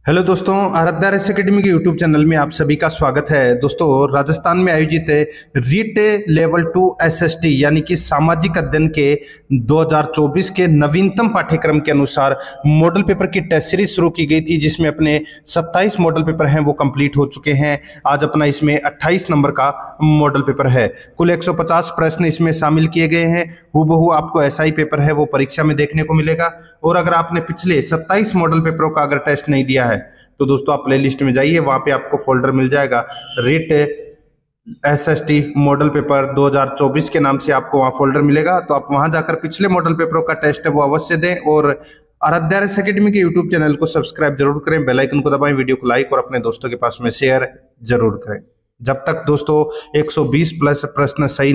Hello दोस्तों, Aaradhya race academy के YouTube channel में आप सभी का स्वागत है। दोस्तों, राजस्थान में आयोजित रीट लेवल 2 एसएसटी यानी कि सामाजिक अध्ययन के 2024 के नवीनतम पाठ्यक्रम के अनुसार मॉडल पेपर की टेस्ट सीरीज शुरू की गई थी, जिसमें अपने 27 मॉडल पेपर हैं वो कंप्लीट हो चुके हैं। आज अपना इसमें 28 नंबर का मॉडल पेपर है। कुल 150 प्रश्न इसमें शामिल किए गए हैं। हूबहू आपको ऐसा ही पेपर है वो परीक्षा में देखने को मिलेगा। और अगर आपने पिछले 27 मॉडल पेपरों का अगर टेस्ट नहीं दिया है तो दोस्तों आप प्लेलिस्ट में जाइए, वहां पे आपको फोल्डर मिल जाएगा रीट एसएसटी मॉडल पेपर 2024 के नाम से आपको वहां फोल्डर मिलेगा। तो आप वहां जाकर पिछले मॉडल पेपरों का टेस्ट है वो अवश्य दें और आराध्या रेस एकेडमी के यूट्यूब चैनल को सब्सक्राइब जरूर करें, बेल आइकन को दबाएं, वीडियो को लाइक और अपने दोस्तों के पास में शेयर जरूर करें। जब तक दोस्तों 120 प्लस प्रश्न सही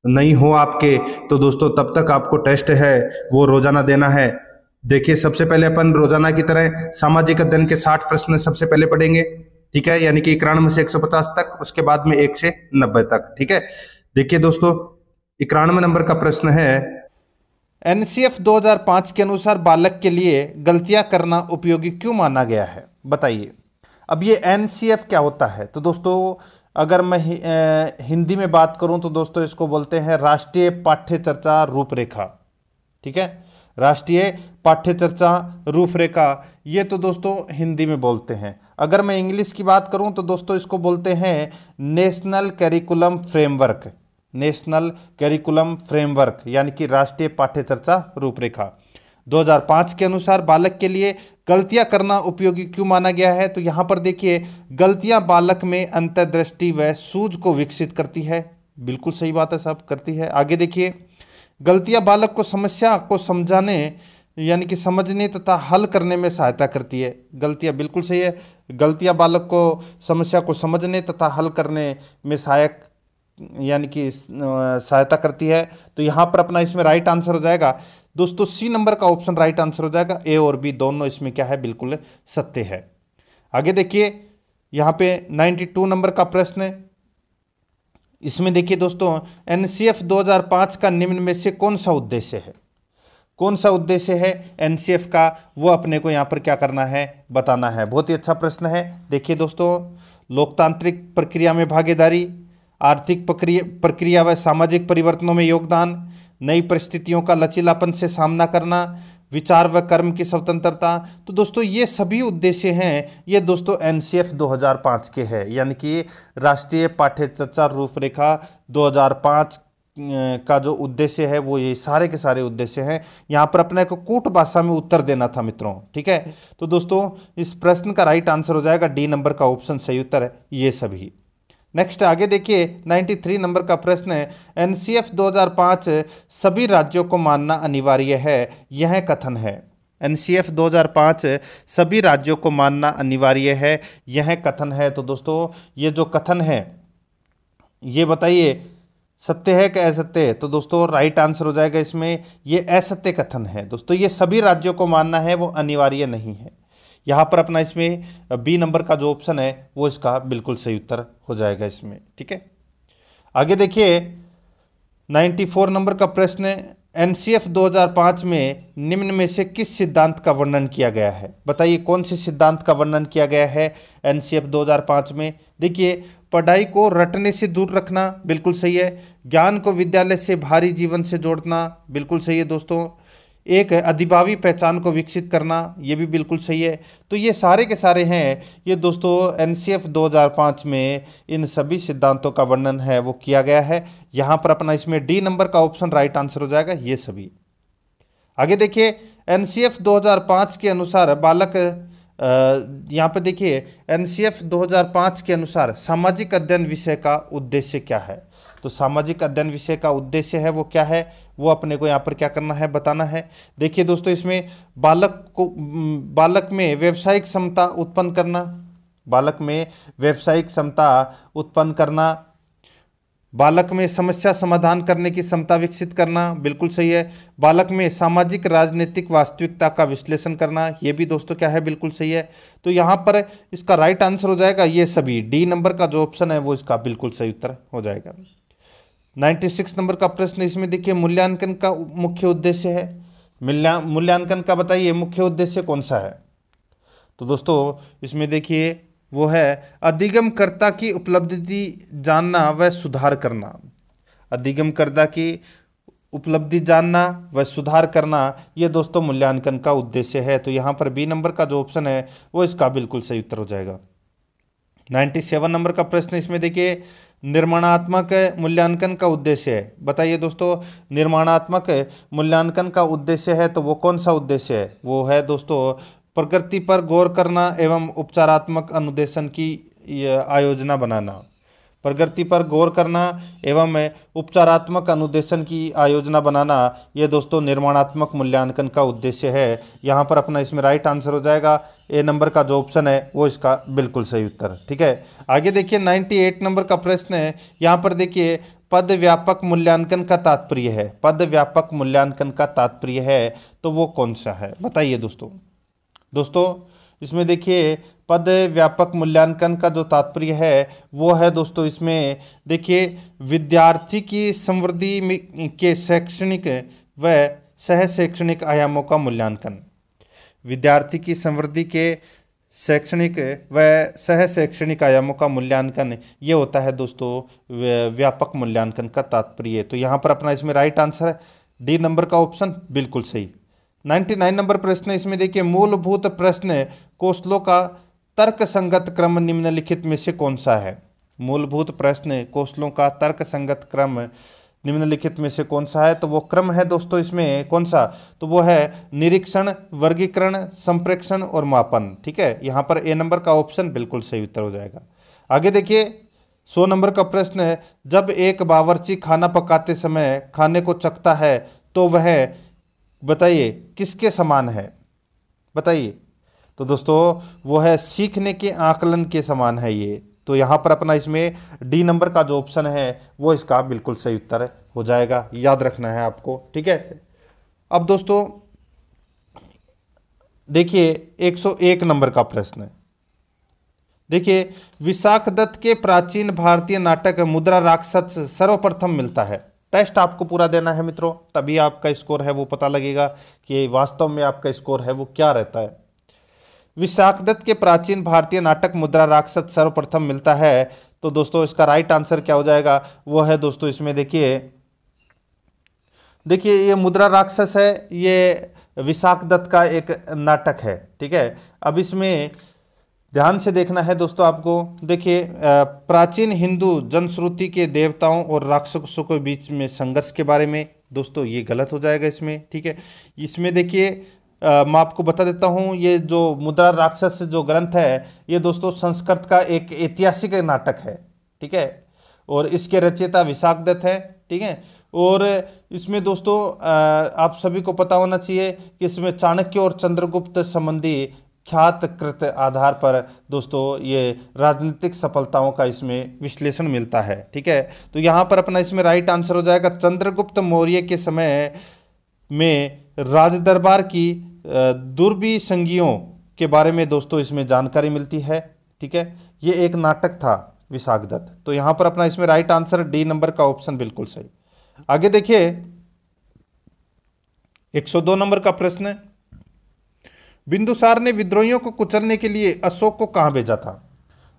नहीं हो आपके, तो दोस्तों तब तक आपको टेस्ट है वो रोजाना देना है। देखिए, सबसे पहले अपन रोजाना की तरह सामाजिक अध्ययन के 60 प्रश्न सबसे पहले पढ़ेंगे, ठीक है, यानी कि 91 से 150 तक, उसके बाद में 1 से 90 तक, ठीक है। देखिए दोस्तों, 91 नंबर का प्रश्न है, एनसीएफ 2005 के अनुसार बालक के लिए गलतियां करना उपयोगी क्यों माना गया है, बताइए। अब ये एनसीएफ क्या होता है, तो दोस्तों अगर मैं हिंदी में बात करूं तो दोस्तों इसको बोलते हैं राष्ट्रीय पाठ्य चर्चा रूपरेखा, ठीक है। राष्ट्रीय पाठ्य चर्चा रूपरेखा, ये तो दोस्तों हिंदी में बोलते हैं। अगर मैं इंग्लिश की बात करूं तो दोस्तों इसको बोलते हैं national curriculum framework. National curriculum framework यानी कि राष्ट्रीय पाठ्य चर्चा रूपरेखा 2005 के अनुसार बालक के लिए गलतियां करना उपयोगी क्यों माना गया है। तो यहां पर देखिए, गलतियां बालक में अंतर्दृष्टि व सूझ को विकसित करती है। बिल्कुल सही बात है साहब, करती है। आगे देखिए, गलतियां बालक को समस्या को समझाने यानी कि समझने तथा हल करने में सहायता करती है। गलतियां बिल्कुल सही है, गलतियां बालक को समस्या को समझने तथा हल करने में सहायक यानी कि सहायता करती है। तो यहाँ पर अपना इसमें राइट आंसर हो जाएगा दोस्तों सी नंबर का ऑप्शन राइट आंसर हो जाएगा। ए और बी दोनों इसमें क्या है, बिल्कुल सत्य है। आगे देखिए, यहाँ पे 92 नंबर का प्रश्न है। इसमें देखिए दोस्तों, एनसीएफ 2005 का निम्न में से कौन सा उद्देश्य है। कौन सा उद्देश्य है एनसीएफ का, वो अपने को यहाँ पर क्या करना है, बताना है। बहुत ही अच्छा प्रश्न है। देखिए दोस्तों, लोकतांत्रिक प्रक्रिया में भागीदारी, आर्थिक प्रक्रिया व सामाजिक परिवर्तनों में योगदान, नई परिस्थितियों का लचीलापन से सामना करना, विचार व कर्म की स्वतंत्रता। तो दोस्तों ये सभी उद्देश्य हैं, ये दोस्तों एनसीएफ 2005 के हैं, यानी कि राष्ट्रीय पाठ्य चर्चा रूपरेखा 2005 का जो उद्देश्य है वो ये सारे के सारे उद्देश्य हैं। यहाँ पर अपने को कूट भाषा में उत्तर देना था मित्रों, ठीक है। तो दोस्तों इस प्रश्न का राइट आंसर हो जाएगा डी नंबर का ऑप्शन सही उत्तर है ये सभी। नेक्स्ट आगे देखिए, 93 नंबर का प्रश्न है, एनसीएफ 2005 सभी राज्यों को मानना अनिवार्य है, यह कथन है। एनसीएफ 2005 सभी राज्यों को मानना अनिवार्य है, यह कथन है। तो दोस्तों ये जो कथन है ये बताइए सत्य है कि असत्य है। तो दोस्तों राइट आंसर हो जाएगा इसमें ये असत्य कथन है। दोस्तों ये सभी राज्यों को मानना है, वो अनिवार्य नहीं है। यहाँ पर अपना इसमें बी नंबर का जो ऑप्शन है वो इसका बिल्कुल सही उत्तर हो जाएगा इसमें, ठीक है। आगे देखिए, 94 नंबर का प्रश्न है, एनसीएफ 2005 में निम्न में से किस सिद्धांत का वर्णन किया गया है, बताइए कौन से सिद्धांत का वर्णन किया गया है एनसीएफ 2005 में। देखिए, पढ़ाई को रटने से दूर रखना, बिल्कुल सही है। ज्ञान को विद्यालय से बाहरी जीवन से जोड़ना, बिल्कुल सही है दोस्तों। एक अधिभावी पहचान को विकसित करना, ये भी बिल्कुल सही है। तो ये सारे के सारे हैं, ये दोस्तों एनसीएफ 2005 में इन सभी सिद्धांतों का वर्णन है वो किया गया है। यहाँ पर अपना इसमें डी नंबर का ऑप्शन राइट आंसर हो जाएगा ये सभी। आगे देखिए, एनसीएफ 2005 के अनुसार बालक यहाँ पर देखिए, एनसीएफ 2005 के अनुसार सामाजिक अध्ययन विषय का उद्देश्य क्या है। तो सामाजिक अध्ययन विषय का उद्देश्य है वो क्या है, वो अपने को यहाँ पर क्या करना है, बताना है। देखिए दोस्तों, इसमें बालक में व्यावसायिक क्षमता उत्पन्न करना, बालक में व्यावसायिक क्षमता उत्पन्न करना, बालक में समस्या समाधान करने की क्षमता विकसित करना, बिल्कुल सही है। बालक में सामाजिक राजनीतिक वास्तविकता का विश्लेषण करना, ये भी दोस्तों क्या है, बिल्कुल सही है। तो यहाँ पर इसका राइट आंसर हो जाएगा ये सभी। डी नंबर का जो ऑप्शन है वो इसका बिल्कुल सही उत्तर हो जाएगा। 96 नंबर का प्रश्न, इसमें देखिए मूल्यांकन का मुख्य उद्देश्य है। मूल्यांकन का बताइए मुख्य उद्देश्य कौन सा है। तो दोस्तों इसमें देखिए वो है अधिगमकर्ता की उपलब्धि जानना व सुधार करना। अधिगमकर्ता की उपलब्धि जानना व सुधार करना, ये दोस्तों मूल्यांकन का उद्देश्य है। तो यहाँ पर बी नंबर का जो ऑप्शन है वो इसका बिल्कुल सही उत्तर हो जाएगा। 97 नंबर का प्रश्न इसमें देखिए निर्माणात्मक मूल्यांकन का उद्देश्य है। बताइए दोस्तों, निर्माणात्मक मूल्यांकन का उद्देश्य है तो वो कौन सा उद्देश्य है? वो है दोस्तों प्रकृति पर गौर करना एवं उपचारात्मक अनुदेशन की आयोजना बनाना। प्रगति पर गौर करना एवं उपचारात्मक अनुदेशन की आयोजना बनाना, ये दोस्तों निर्माणात्मक मूल्यांकन का उद्देश्य है। यहाँ पर अपना इसमें राइट आंसर हो जाएगा ए नंबर का जो ऑप्शन है वो इसका बिल्कुल सही उत्तर। ठीक है, आगे देखिए 98 नंबर का प्रश्न है। यहाँ पर देखिए पद व्यापक मूल्यांकन का तात्पर्य है। पद व्यापक मूल्यांकन का तात्पर्य है तो वो कौन सा है? बताइए दोस्तों इसमें देखिए पद व्यापक मूल्यांकन का जो तात्पर्य है वो है दोस्तों, इसमें देखिए विद्यार्थी की समृद्धि के शैक्षणिक व सह शैक्षणिक आयामों का मूल्यांकन। विद्यार्थी की समृद्धि के शैक्षणिक व सह शैक्षणिक आयामों का मूल्यांकन, ये होता है दोस्तों व्यापक मूल्यांकन का तात्पर्य। तो यहाँ पर अपना इसमें राइट आंसर है डी नंबर का ऑप्शन बिल्कुल सही। 99 नंबर प्रश्न इसमें देखिए मूलभूत प्रश्न कौशलों का तर्क संगत क्रम निम्नलिखित में से कौन सा है? मूलभूत प्रश्न कौशलों का तर्क संगत क्रम निम्नलिखित में से कौन सा है? तो वो क्रम है दोस्तों इसमें कौन सा? तो वो है निरीक्षण, वर्गीकरण, संप्रेक्षण और मापन। ठीक है, यहाँ पर ए नंबर का ऑप्शन बिल्कुल सही उत्तर हो जाएगा। आगे देखिए 100 नंबर का प्रश्न है, जब एक बावर्ची खाना पकाते समय खाने को चखता है तो वह बताइए किसके समान है? बताइए। तो दोस्तों वो है सीखने के आकलन के समान है ये। तो यहाँ पर अपना इसमें डी नंबर का जो ऑप्शन है वो इसका बिल्कुल सही उत्तर हो जाएगा, याद रखना है आपको। ठीक है, अब दोस्तों देखिए 101 नंबर का प्रश्न है। देखिए विशाख दत्त के प्राचीन भारतीय नाटक मुद्रा राक्षस सर्वप्रथम मिलता है। टेस्ट आपको पूरा देना है मित्रों, तभी आपका स्कोर है वो पता लगेगा कि वास्तव में आपका स्कोर है वो क्या रहता है। विशाख दत्त के प्राचीन भारतीय नाटक मुद्रा राक्षस सर्वप्रथम मिलता है तो दोस्तों इसका राइट आंसर क्या हो जाएगा? वो है दोस्तों इसमें देखिए ये मुद्रा राक्षस है, ये विशाख दत्त का एक नाटक है। ठीक है, अब इसमें ध्यान से देखना है दोस्तों आपको। देखिए प्राचीन हिंदू जनश्रुति के देवताओं और राक्षसों के बीच में संघर्ष के बारे में, दोस्तों ये गलत हो जाएगा इसमें। ठीक है, इसमें देखिए मैं आपको बता देता हूँ, ये जो मुद्रा राक्षस जो ग्रंथ है ये दोस्तों संस्कृत का एक ऐतिहासिक नाटक है। ठीक है, और इसके रचयिता विशाख दत्त है। ठीक है, और इसमें दोस्तों आप सभी को पता होना चाहिए कि इसमें चाणक्य और चंद्रगुप्त संबंधी ख्यात कृत आधार पर दोस्तों ये राजनीतिक सफलताओं का इसमें विश्लेषण मिलता है। ठीक है, तो यहाँ पर अपना इसमें राइट आंसर हो जाएगा चंद्रगुप्त मौर्य के समय में राजदरबार की दुर्विसंगियों के बारे में दोस्तों इसमें जानकारी मिलती है। ठीक है, ये एक नाटक था विशाख दत्त। तो यहाँ पर अपना इसमें राइट आंसर डी नंबर का ऑप्शन बिल्कुल सही। आगे देखिए 102 नंबर का प्रश्न है, बिंदुसार ने विद्रोहियों को कुचलने के लिए अशोक को कहाँ भेजा था?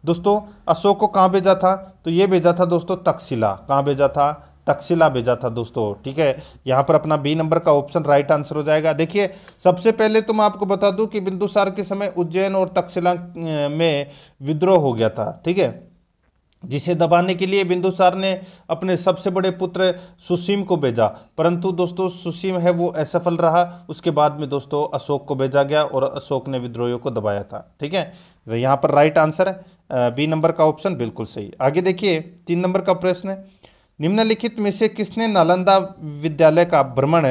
दोस्तों अशोक को कहाँ भेजा था? तो ये भेजा था दोस्तों तक्षशिला। कहाँ भेजा था? तक्षशिला भेजा था दोस्तों। ठीक है, यहाँ पर अपना बी नंबर का ऑप्शन राइट आंसर हो जाएगा। देखिए सबसे पहले तो मैं आपको बता दूं कि बिंदुसार के समय उज्जैन और तक्षशिला में विद्रोह हो गया था। ठीक है, जिसे दबाने के लिए बिंदुसार ने अपने सबसे बड़े पुत्र सुसीम को भेजा, परंतु दोस्तों सुसीम है वो असफल रहा। उसके बाद में दोस्तों अशोक को भेजा गया और अशोक ने विद्रोहियों को दबाया था। ठीक है, यहाँ पर राइट आंसर है बी नंबर का ऑप्शन बिल्कुल सही। आगे देखिए 3 नंबर का प्रश्न है, निम्नलिखित में से किसने नालंदा विद्यालय का भ्रमण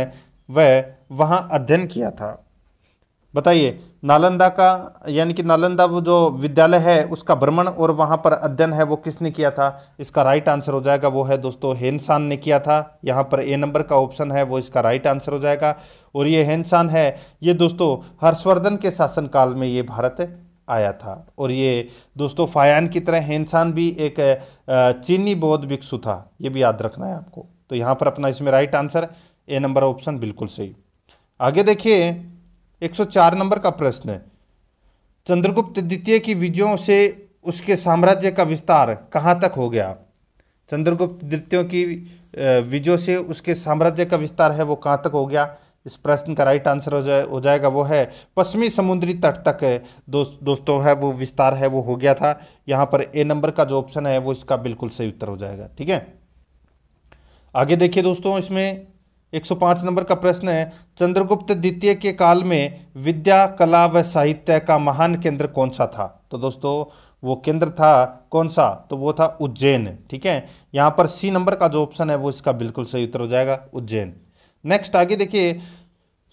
व वहां अध्ययन किया था? बताइए, नालंदा का यानी कि नालंदा वो जो विद्यालय है उसका भ्रमण और वहां पर अध्ययन है वो किसने किया था? इसका राइट आंसर हो जाएगा वो है दोस्तों हेनसान ने किया था। यहाँ पर ए नंबर का ऑप्शन है वो इसका राइट आंसर हो जाएगा। और ये हेनसान है ये दोस्तों हर्षवर्धन के शासनकाल में ये भारत आया था। और ये दोस्तों फायान की तरह हेनसान भी एक चीनी बौद्ध भिक्षु था, ये भी याद रखना है आपको। तो यहाँ पर अपना इसमें right answer A number option बिल्कुल सही। आगे देखिए 104 नंबर का प्रश्न है, चंद्रगुप्त द्वितीय की विजयों से उसके साम्राज्य का विस्तार कहाँ तक हो गया? चंद्रगुप्त द्वितीय की विजयों से उसके साम्राज्य का विस्तार है वो कहाँ तक हो गया? इस प्रश्न का राइट आंसर हो जाएगा वो है पश्चिमी समुद्री तट तक दोस्तों है वो विस्तार है वो हो गया था। यहाँ पर ए नंबर का जो ऑप्शन है वो इसका बिल्कुल सही उत्तर हो जाएगा। ठीक है, आगे देखिए दोस्तों, इसमें 105 नंबर का प्रश्न है, चंद्रगुप्त द्वितीय के काल में विद्या, कला व साहित्य का महान केंद्र कौन सा था? तो दोस्तों वो केंद्र था कौन सा? तो वो था उज्जैन। ठीक है, यहाँ पर सी नंबर का जो ऑप्शन है वो इसका बिल्कुल सही उत्तर हो जाएगा, उज्जैन। नेक्स्ट आगे देखिए,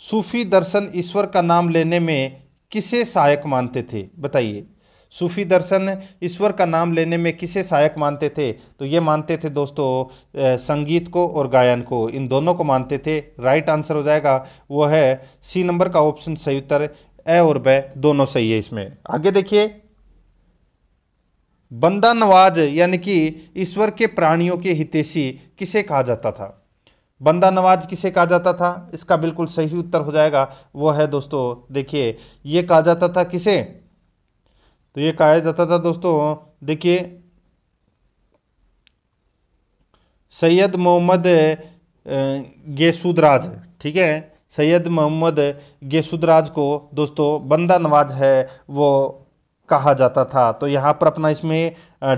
सूफी दर्शन ईश्वर का नाम लेने में किसे सहायक मानते थे? बताइए, सूफी दर्शन ईश्वर का नाम लेने में किसे सहायक मानते थे? तो ये मानते थे दोस्तों संगीत को और गायन को, इन दोनों को मानते थे। राइट आंसर हो जाएगा वो है सी नंबर का ऑप्शन सही उत्तर, ए और ब दोनों सही है इसमें। आगे देखिए, बंदा नवाज यानी कि ईश्वर के प्राणियों के हितैषी किसे कहा जाता था? बंदा नवाज किसे कहा जाता था? इसका बिल्कुल सही उत्तर हो जाएगा वो है दोस्तों, देखिए ये कहा जाता था किसे? तो ये कहा जाता था दोस्तों, देखिए सैयद मोहम्मद गेसुदराज। ठीक है, सैयद मोहम्मद गेसुदराज को दोस्तों बंदा नवाज है वो कहा जाता था। तो यहाँ पर अपना इसमें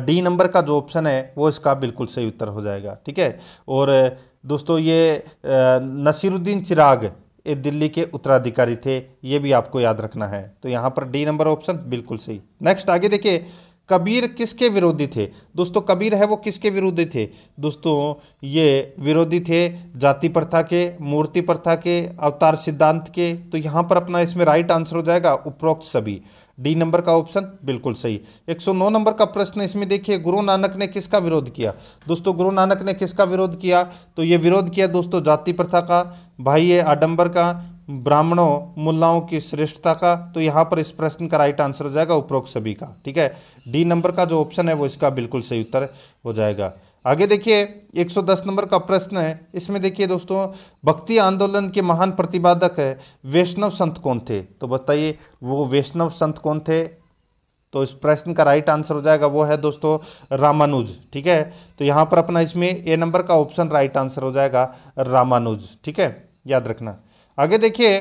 डी नंबर का जो ऑप्शन है वो इसका बिल्कुल सही उत्तर हो जाएगा। ठीक है, और दोस्तों ये नसीरुद्दीन चिराग ये दिल्ली के उत्तराधिकारी थे, ये भी आपको याद रखना है। तो यहाँ पर डी नंबर ऑप्शन बिल्कुल सही। नेक्स्ट आगे देखिए, कबीर किसके विरोधी थे? दोस्तों कबीर है वो किसके विरोधी थे? दोस्तों ये विरोधी थे जाति प्रथा के, मूर्ति प्रथा के, अवतार सिद्धांत के। तो यहाँ पर अपना इसमें राइट आंसर हो जाएगा उपरोक्त सभी, डी नंबर का ऑप्शन बिल्कुल सही। 109 नंबर का प्रश्न इसमें देखिए, गुरु नानक ने किसका विरोध किया? दोस्तों गुरु नानक ने किसका विरोध किया? तो ये विरोध किया दोस्तों जाति प्रथा का, बाह्य आडंबर का, ब्राह्मणों मुल्लाओं की श्रेष्ठता का। तो यहाँ पर इस प्रश्न का राइट आंसर हो जाएगा उपरोक्त सभी का। ठीक है, डी नंबर का जो ऑप्शन है वो इसका बिल्कुल सही उत्तर हो जाएगा। आगे देखिए, 110 नंबर का प्रश्न है, इसमें देखिए दोस्तों, भक्ति आंदोलन के महान प्रतिपादक वैष्णव संत कौन थे? तो बताइए वो वैष्णव संत कौन थे? तो इस प्रश्न का राइट आंसर हो जाएगा वो है दोस्तों रामानुज। ठीक है, तो यहाँ पर अपना इसमें ए नंबर का ऑप्शन राइट आंसर हो जाएगा रामानुज। ठीक है, याद रखना। आगे देखिए,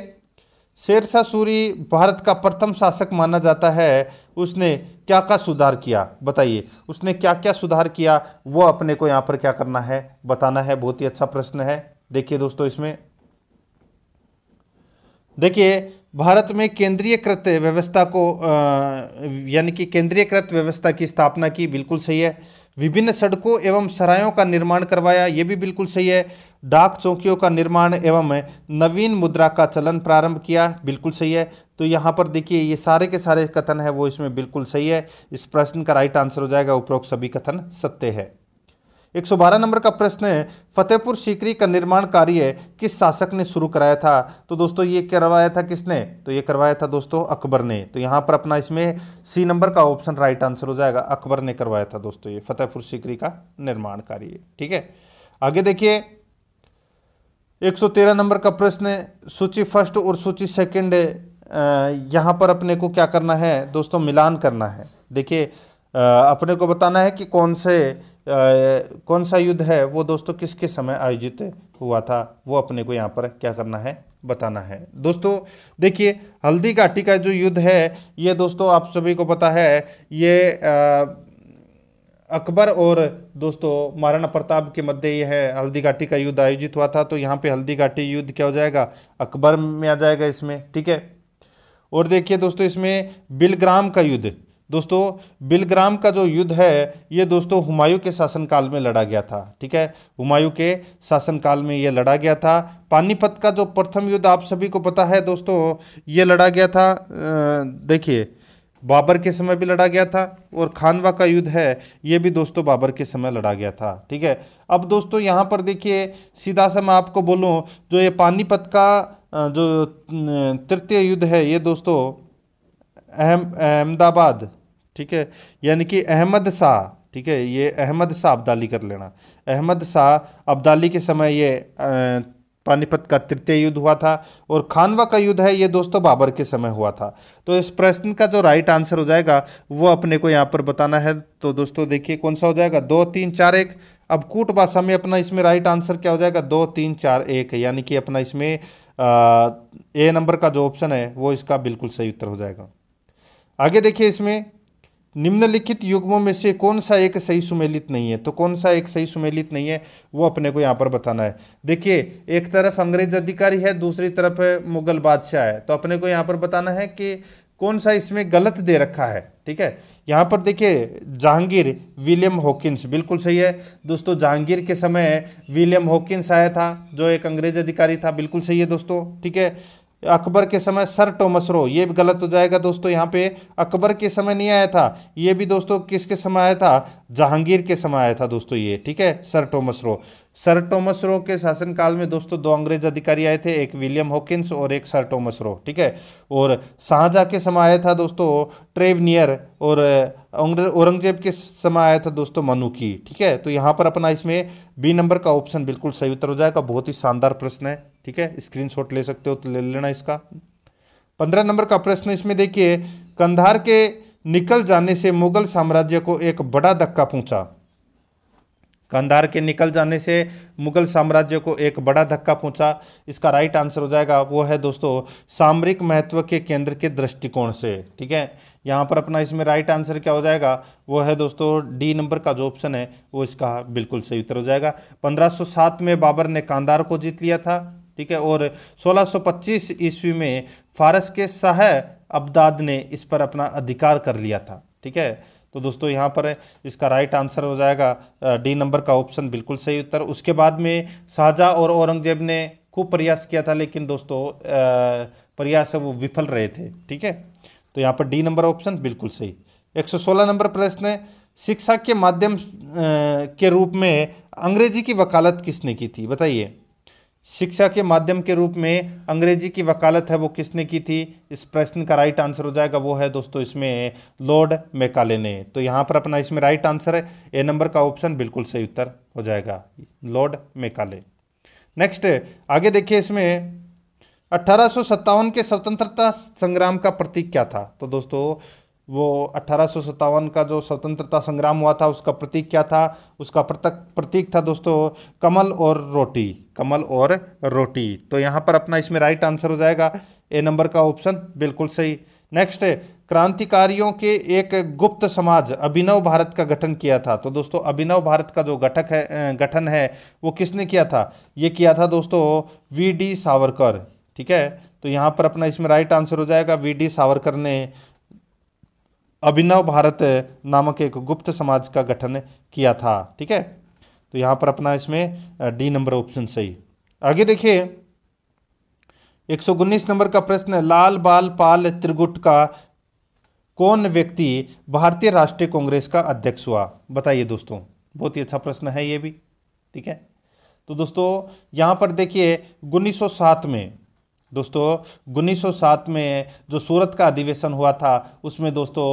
शेरशाह सूरी भारत का प्रथम शासक माना जाता है, उसने क्या क्या सुधार किया? बताइए उसने क्या क्या सुधार किया, वो अपने को यहाँ पर क्या करना है बताना है। बहुत ही अच्छा प्रश्न है। देखिए दोस्तों, इसमें देखिए भारत में केंद्रीयकृत व्यवस्था को यानी कि केंद्रीयकृत व्यवस्था की स्थापना की, बिल्कुल सही है। विभिन्न सड़कों एवं सरायों का निर्माण करवाया, ये भी बिल्कुल सही है। डाक चौकियों का निर्माण एवं नवीन मुद्रा का चलन प्रारंभ किया, बिल्कुल सही है। तो यहाँ पर देखिए ये सारे के सारे कथन है वो इसमें बिल्कुल सही है। इस प्रश्न का राइट आंसर हो जाएगा उपरोक्त सभी कथन सत्य है। 112 नंबर का प्रश्न है, फतेहपुर सीकरी का निर्माण कार्य किस शासक ने शुरू कराया था? तो दोस्तों ये करवाया था किसने? तो ये करवाया था दोस्तों अकबर ने। तो यहाँ पर अपना इसमें सी नंबर का ऑप्शन राइट आंसर हो जाएगा, अकबर ने करवाया था दोस्तों ये फतेहपुर सीकरी का निर्माण कार्य। ठीक है, आगे देखिए 113 नंबर का प्रश्न है, सूची फर्स्ट और सूची सेकंड यहाँ पर अपने को क्या करना है दोस्तों? मिलान करना है। देखिए अपने को बताना है कि कौन सा युद्ध है वो दोस्तों किसके समय आयोजित हुआ था, वो अपने को यहाँ पर क्या करना है बताना है। दोस्तों देखिए हल्दी घाटी का जो युद्ध है ये दोस्तों आप सभी को पता है, ये अकबर और दोस्तों महाराणा प्रताप के मध्य यह है हल्दी घाटी का युद्ध आयोजित हुआ था। तो यहाँ पे हल्दी घाटी युद्ध क्या हो जाएगा? अकबर में आ जाएगा इसमें। ठीक है, और देखिए दोस्तों इसमें बिलग्राम का युद्ध, दोस्तों बिलग्राम का जो युद्ध है ये दोस्तों हुमायूं के शासनकाल में लड़ा गया था। ठीक है, हुमायूं के शासनकाल में ये लड़ा गया था। पानीपत का जो प्रथम युद्ध आप सभी को पता है दोस्तों, ये लड़ा गया था देखिए बाबर के समय भी लड़ा गया था, और खानवा का युद्ध है ये भी दोस्तों बाबर के समय लड़ा गया था। ठीक है, अब दोस्तों यहाँ पर देखिए सीधा सा मैं आपको बोलूँ, जो ये पानीपत का जो तृतीय युद्ध है ये दोस्तों अहमदाबाद, ठीक है, यानी कि अहमद शाह, ठीक है, ये अहमद शाह अब्दाली कर लेना, अहमद शाह अब्दाली के समय ये पानीपत का तृतीय युद्ध हुआ था। और खानवा का युद्ध है ये दोस्तों बाबर के समय हुआ था। तो इस प्रश्न का जो राइट आंसर हो जाएगा वो अपने को यहाँ पर बताना है। तो दोस्तों देखिए कौन सा हो जाएगा, 2 3 4 1। अब कूट भाषा में अपना इसमें राइट आंसर क्या हो जाएगा, 2 3 4 1, यानी कि अपना इसमें ए नंबर का जो ऑप्शन है वो इसका बिल्कुल सही उत्तर हो जाएगा। आगे देखिए इसमें निम्नलिखित युग्मों में से कौन सा एक सही सुमेलित नहीं है। तो कौन सा एक सही सुमेलित नहीं है वो अपने को यहाँ पर बताना है। देखिए एक तरफ अंग्रेज अधिकारी है, दूसरी तरफ मुगल बादशाह है, तो अपने को यहाँ पर बताना है कि कौन सा इसमें गलत दे रखा है। ठीक है, यहाँ पर देखिए जहांगीर विलियम हॉकिंस बिल्कुल सही है दोस्तों। जहांगीर के समय विलियम हॉकिंस आया था जो एक अंग्रेज अधिकारी था, बिल्कुल सही है दोस्तों। ठीक है, अकबर के समय सर टॉमस रो, ये भी गलत हो जाएगा दोस्तों। यहाँ पे अकबर के समय नहीं आया था, ये भी दोस्तों किसके समय आया था, जहांगीर के समय आया था दोस्तों ये। ठीक है, sir Thomas Roe. Sir Thomas Roe के शासनकाल में दोस्तों 2 अंग्रेज अधिकारी आए थे, एक विलियम हॉकिंस और एक सर टॉमस रो। ठीक है, और शाहजहाँ के समय आया था दोस्तों ट्रेवनियर, और औरंगजेब के समय आया था दोस्तों मनुकी। ठीक है, तो यहाँ पर अपना इसमें बी नंबर का ऑप्शन बिल्कुल सही उत्तर हो जाएगा। बहुत ही शानदार प्रश्न है। ठीक है, स्क्रीनशॉट ले सकते हो तो ले लेना इसका। 15 नंबर का प्रश्न इसमें देखिए, कंधार के निकल जाने से मुगल साम्राज्य को एक बड़ा धक्का पहुंचा। कंधार के निकल जाने से मुगल साम्राज्य को एक बड़ा धक्का पहुंचा, इसका राइट आंसर हो जाएगा वो है दोस्तों सामरिक महत्व के केंद्र के दृष्टिकोण से। ठीक है, यहाँ पर अपना इसमें राइट आंसर क्या हो जाएगा, वो है दोस्तों डी नंबर का जो ऑप्शन है वो इसका बिल्कुल सही उत्तर हो जाएगा। 1507 में बाबर ने कांधार को जीत लिया था। ठीक है, और 1625 ईस्वी में फारस के शाह अब्दाद ने इस पर अपना अधिकार कर लिया था। ठीक है, तो दोस्तों यहाँ पर इसका राइट आंसर हो जाएगा डी नंबर का ऑप्शन बिल्कुल सही उत्तर। उसके बाद में शाहजहाँ और औरंगजेब ने खूब प्रयास किया था, लेकिन दोस्तों प्रयास है वो विफल रहे थे। ठीक है, तो यहाँ पर डी नंबर ऑप्शन बिल्कुल सही। 116 नंबर प्रश्न है, शिक्षा के माध्यम के रूप में अंग्रेजी की वकालत किसने की थी, बताइए। शिक्षा के माध्यम के रूप में अंग्रेजी की वकालत है वो किसने की थी, इस प्रश्न का राइट आंसर हो जाएगा वो है दोस्तों इसमें लॉर्ड मैकाले ने। तो यहाँ पर अपना इसमें राइट आंसर है ए नंबर का ऑप्शन बिल्कुल सही उत्तर हो जाएगा, लॉर्ड मैकाले। नेक्स्ट आगे देखिए, इसमें 1857 के स्वतंत्रता संग्राम का प्रतीक क्या था। तो दोस्तों वो 1857 का जो स्वतंत्रता संग्राम हुआ था उसका प्रतीक क्या था, उसका प्रतीक था दोस्तों कमल और रोटी, कमल और रोटी। तो यहाँ पर अपना इसमें राइट आंसर हो जाएगा ए नंबर का ऑप्शन बिल्कुल सही। नेक्स्ट क्रांतिकारियों के एक गुप्त समाज अभिनव भारत का गठन किया था। तो दोस्तों अभिनव भारत का जो गठन है वो किसने किया था, ये किया था दोस्तों वी.डी. सावरकर। ठीक है, तो यहाँ पर अपना इसमें राइट आंसर हो जाएगा वी.डी. सावरकर ने अभिनव भारत नामक एक गुप्त समाज का गठन किया था। ठीक है, तो यहाँ पर अपना इसमें डी नंबर ऑप्शन सही। आगे देखिए 119 नंबर का प्रश्न है, लाल बाल पाल त्रिगुट का कौन व्यक्ति भारतीय राष्ट्रीय कांग्रेस का अध्यक्ष हुआ, बताइए दोस्तों। बहुत ही अच्छा प्रश्न है ये भी। ठीक है, तो दोस्तों यहाँ पर देखिए 1907 में दोस्तों 1907 में जो सूरत का अधिवेशन हुआ था उसमें दोस्तों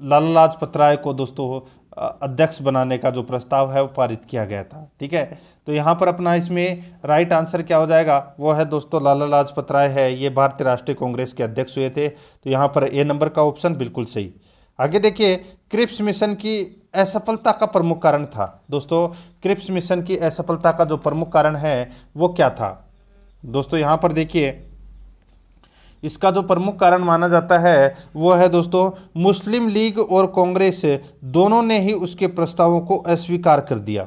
लाला लाजपत राय को दोस्तों अध्यक्ष बनाने का जो प्रस्ताव है वो पारित किया गया था। ठीक है, तो यहाँ पर अपना इसमें राइट आंसर क्या हो जाएगा, वो है दोस्तों लाला लाजपत राय है, ये भारतीय राष्ट्रीय कांग्रेस के अध्यक्ष हुए थे। तो यहाँ पर ए नंबर का ऑप्शन बिल्कुल सही। आगे देखिए क्रिप्स मिशन की असफलता का प्रमुख कारण था। दोस्तों क्रिप्स मिशन की असफलता का जो प्रमुख कारण है वो क्या था, दोस्तों यहाँ पर देखिए इसका जो प्रमुख कारण माना जाता है वो है दोस्तों मुस्लिम लीग और कांग्रेस दोनों ने ही उसके प्रस्तावों को अस्वीकार कर दिया।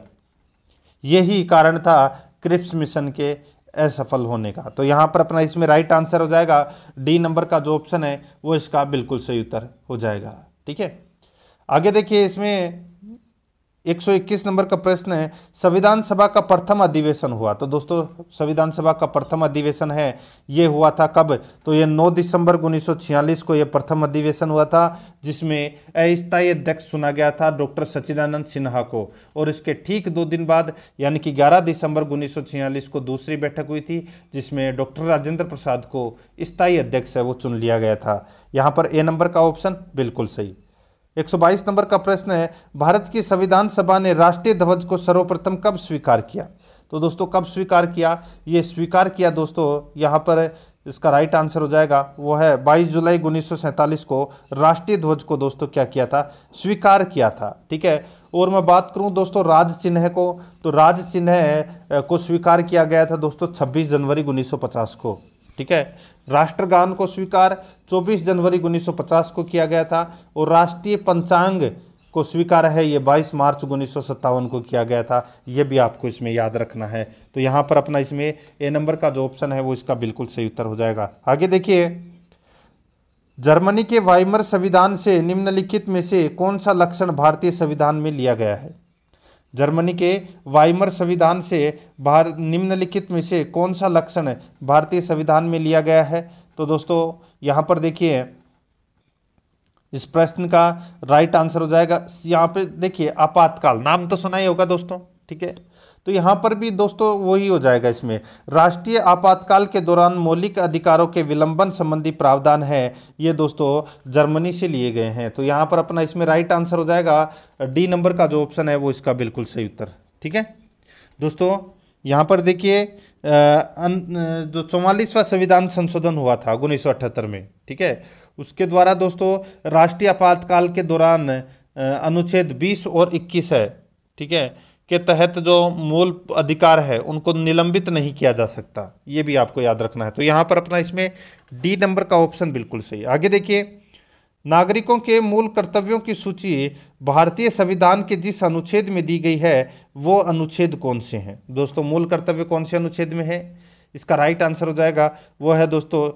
यही कारण था क्रिप्स मिशन के असफल होने का। तो यहाँ पर अपना इसमें राइट आंसर हो जाएगा डी नंबर का जो ऑप्शन है वो इसका बिल्कुल सही उत्तर हो जाएगा। ठीक है, आगे देखिए इसमें 121 नंबर का प्रश्न है, संविधान सभा का प्रथम अधिवेशन हुआ। तो दोस्तों संविधान सभा का प्रथम अधिवेशन है ये हुआ था कब, तो ये 9 दिसंबर 1946 को ये प्रथम अधिवेशन हुआ था, जिसमें अस्थायी अध्यक्ष चुना गया था डॉक्टर सच्चिदानंद सिन्हा को। और इसके ठीक 2 दिन बाद यानी कि 11 दिसंबर 1946 को दूसरी बैठक हुई थी जिसमें डॉक्टर राजेंद्र प्रसाद को स्थायी अध्यक्ष है वो चुन लिया गया था। यहाँ पर ए नंबर का ऑप्शन बिल्कुल सही। 122 नंबर का प्रश्न है, भारत की संविधान सभा ने राष्ट्रीय ध्वज को सर्वप्रथम कब स्वीकार किया। तो दोस्तों कब स्वीकार किया? ये स्वीकार किया दोस्तों, यहाँ पर इसका राइट आंसर हो जाएगा वो है 22 जुलाई 1947 को राष्ट्रीय ध्वज को दोस्तों क्या किया था? स्वीकार किया था। ठीक है। और मैं बात करूं दोस्तों राज चिन्ह को, तो राज चिन्ह को स्वीकार किया गया था दोस्तों 26 जनवरी 1950 को। ठीक है। राष्ट्रगान को स्वीकार 24 जनवरी 1950 को किया गया था और राष्ट्रीय पंचांग को स्वीकार है ये 22 मार्च 1957 को किया गया था। ये भी आपको इसमें याद रखना है। तो यहाँ पर अपना इसमें ए नंबर का जो ऑप्शन है वो इसका बिल्कुल सही उत्तर हो जाएगा। आगे देखिए, जर्मनी के वाइमर संविधान से निम्नलिखित में से कौन सा लक्षण भारतीय संविधान में लिया गया है? जर्मनी के वाइमर संविधान से निम्नलिखित में से कौन सा लक्षण भारतीय संविधान में लिया गया है? तो दोस्तों यहाँ पर देखिए, इस प्रश्न का राइट आंसर हो जाएगा, यहाँ पे देखिए आपातकाल, नाम तो सुना ही होगा दोस्तों। ठीक है। तो यहाँ पर भी दोस्तों वही हो जाएगा। इसमें राष्ट्रीय आपातकाल के दौरान मौलिक अधिकारों के विलंबन संबंधी प्रावधान है, ये दोस्तों जर्मनी से लिए गए हैं। तो यहाँ पर अपना इसमें राइट आंसर हो जाएगा डी नंबर का जो ऑप्शन है वो इसका बिल्कुल सही उत्तर। ठीक है दोस्तों, यहाँ पर देखिए जो 44वां संविधान संशोधन हुआ था 1978 में, ठीक है, उसके द्वारा दोस्तों राष्ट्रीय आपातकाल के दौरान अनुच्छेद 20 और 21 है, ठीक है, के तहत जो मूल अधिकार है उनको निलंबित नहीं किया जा सकता। ये भी आपको याद रखना है। तो यहाँ पर अपना इसमें डी नंबर का ऑप्शन बिल्कुल सही। आगे देखिए, नागरिकों के मूल कर्तव्यों की सूची भारतीय संविधान के जिस अनुच्छेद में दी गई है वो अनुच्छेद कौन से हैं? दोस्तों मूल कर्तव्य कौन से अनुच्छेद में है? इसका राइट आंसर हो जाएगा वो है दोस्तों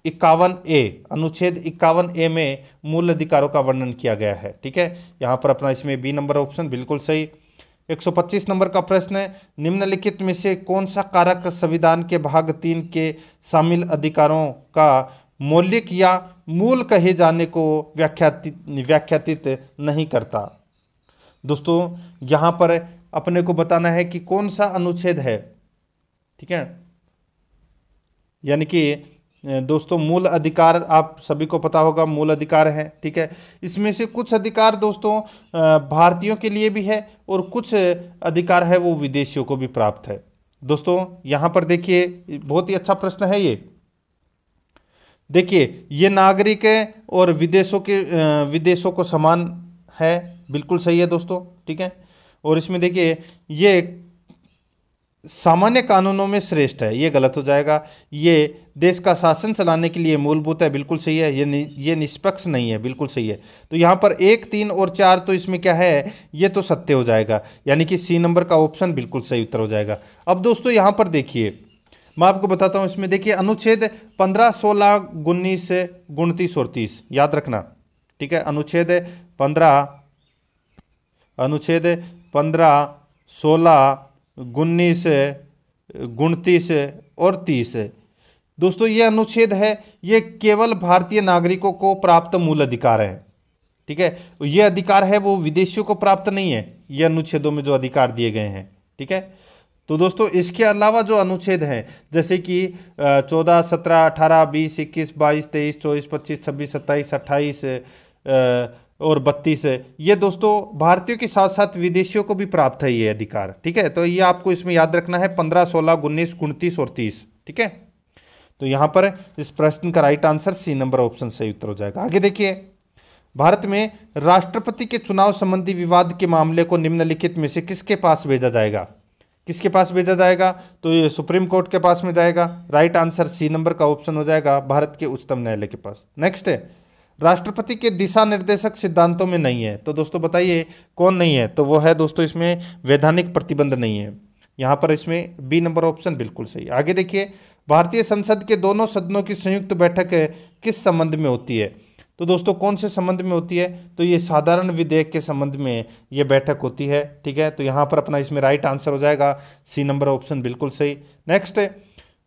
51A, अनुच्छेद 51A में मूल अधिकारों का वर्णन किया गया है। ठीक है, यहाँ पर अपना इसमें बी नंबर ऑप्शन बिल्कुल सही। 125 नंबर का प्रश्न है, निम्नलिखित में से कौन सा कारक संविधान के भाग 3 के शामिल अधिकारों का मौलिक या मूल कहे जाने को व्याख्यातित नहीं करता? दोस्तों यहाँ पर अपने को बताना है कि कौन सा अनुच्छेद है। ठीक है, यानी कि दोस्तों मूल अधिकार आप सभी को पता होगा मूल अधिकार है। ठीक है, इसमें से कुछ अधिकार दोस्तों भारतीयों के लिए भी है और कुछ अधिकार है वो विदेशियों को भी प्राप्त है। दोस्तों यहाँ पर देखिए बहुत ही अच्छा प्रश्न है ये। देखिए ये नागरिक और विदेशों को समान है, बिल्कुल सही है दोस्तों। ठीक है, और इसमें देखिए ये सामान्य कानूनों में श्रेष्ठ है, ये गलत हो जाएगा। ये देश का शासन चलाने के लिए मूलभूत है, बिल्कुल सही है। ये निष्पक्ष नहीं है, बिल्कुल सही है। तो यहाँ पर 1, 3 और 4 तो इसमें क्या है, ये तो सत्य हो जाएगा, यानी कि सी नंबर का ऑप्शन बिल्कुल सही उत्तर हो जाएगा। अब दोस्तों यहाँ पर देखिए मैं आपको बताता हूँ, इसमें देखिए अनुच्छेद 15, 16, 19, 29 और 30 याद रखना। ठीक है, अनुच्छेद 15, 16, 19, 29 और 30 दोस्तों ये अनुच्छेद है, ये केवल भारतीय नागरिकों को प्राप्त मूल अधिकार है। ठीक है, ये अधिकार है वो विदेशियों को प्राप्त नहीं है, ये अनुच्छेदों में जो अधिकार दिए गए हैं। ठीक है, तो दोस्तों इसके अलावा जो अनुच्छेद हैं जैसे कि 14, 17, 18, 20, 21, 22, 23, 24, 25, 26, 27, 28 और 32 ये दोस्तों भारतीयों के साथ साथ विदेशियों को भी प्राप्त है ये अधिकार। ठीक है, तो ये आपको इसमें याद रखना है 15, 16, 19, 29 और 30। ठीक है, तो यहाँ पर इस प्रश्न का right answer C number option सही उत्तर हो जाएगा। आगे देखिए, भारत में राष्ट्रपति के चुनाव संबंधी विवाद के मामले को निम्नलिखित में से किसके पास भेजा जाएगा? किसके पास भेजा जाएगा? तो ये सुप्रीम कोर्ट के पास में जाएगा। राइट आंसर सी नंबर का ऑप्शन हो जाएगा भारत के उच्चतम न्यायालय के पास। नेक्स्ट है, राष्ट्रपति के दिशा निर्देशक सिद्धांतों में नहीं है, तो दोस्तों बताइए कौन नहीं है? तो वो है दोस्तों इसमें वैधानिक प्रतिबंध नहीं है। यहाँ पर इसमें बी नंबर ऑप्शन बिल्कुल सही। आगे देखिए, भारतीय संसद के दोनों सदनों की संयुक्त बैठक किस संबंध में होती है? तो दोस्तों कौन से संबंध में होती है? तो ये साधारण विधेयक के संबंध में ये बैठक होती है। ठीक है, तो यहाँ पर अपना इसमें राइट आंसर हो जाएगा सी नंबर ऑप्शन बिल्कुल सही। नेक्स्ट है,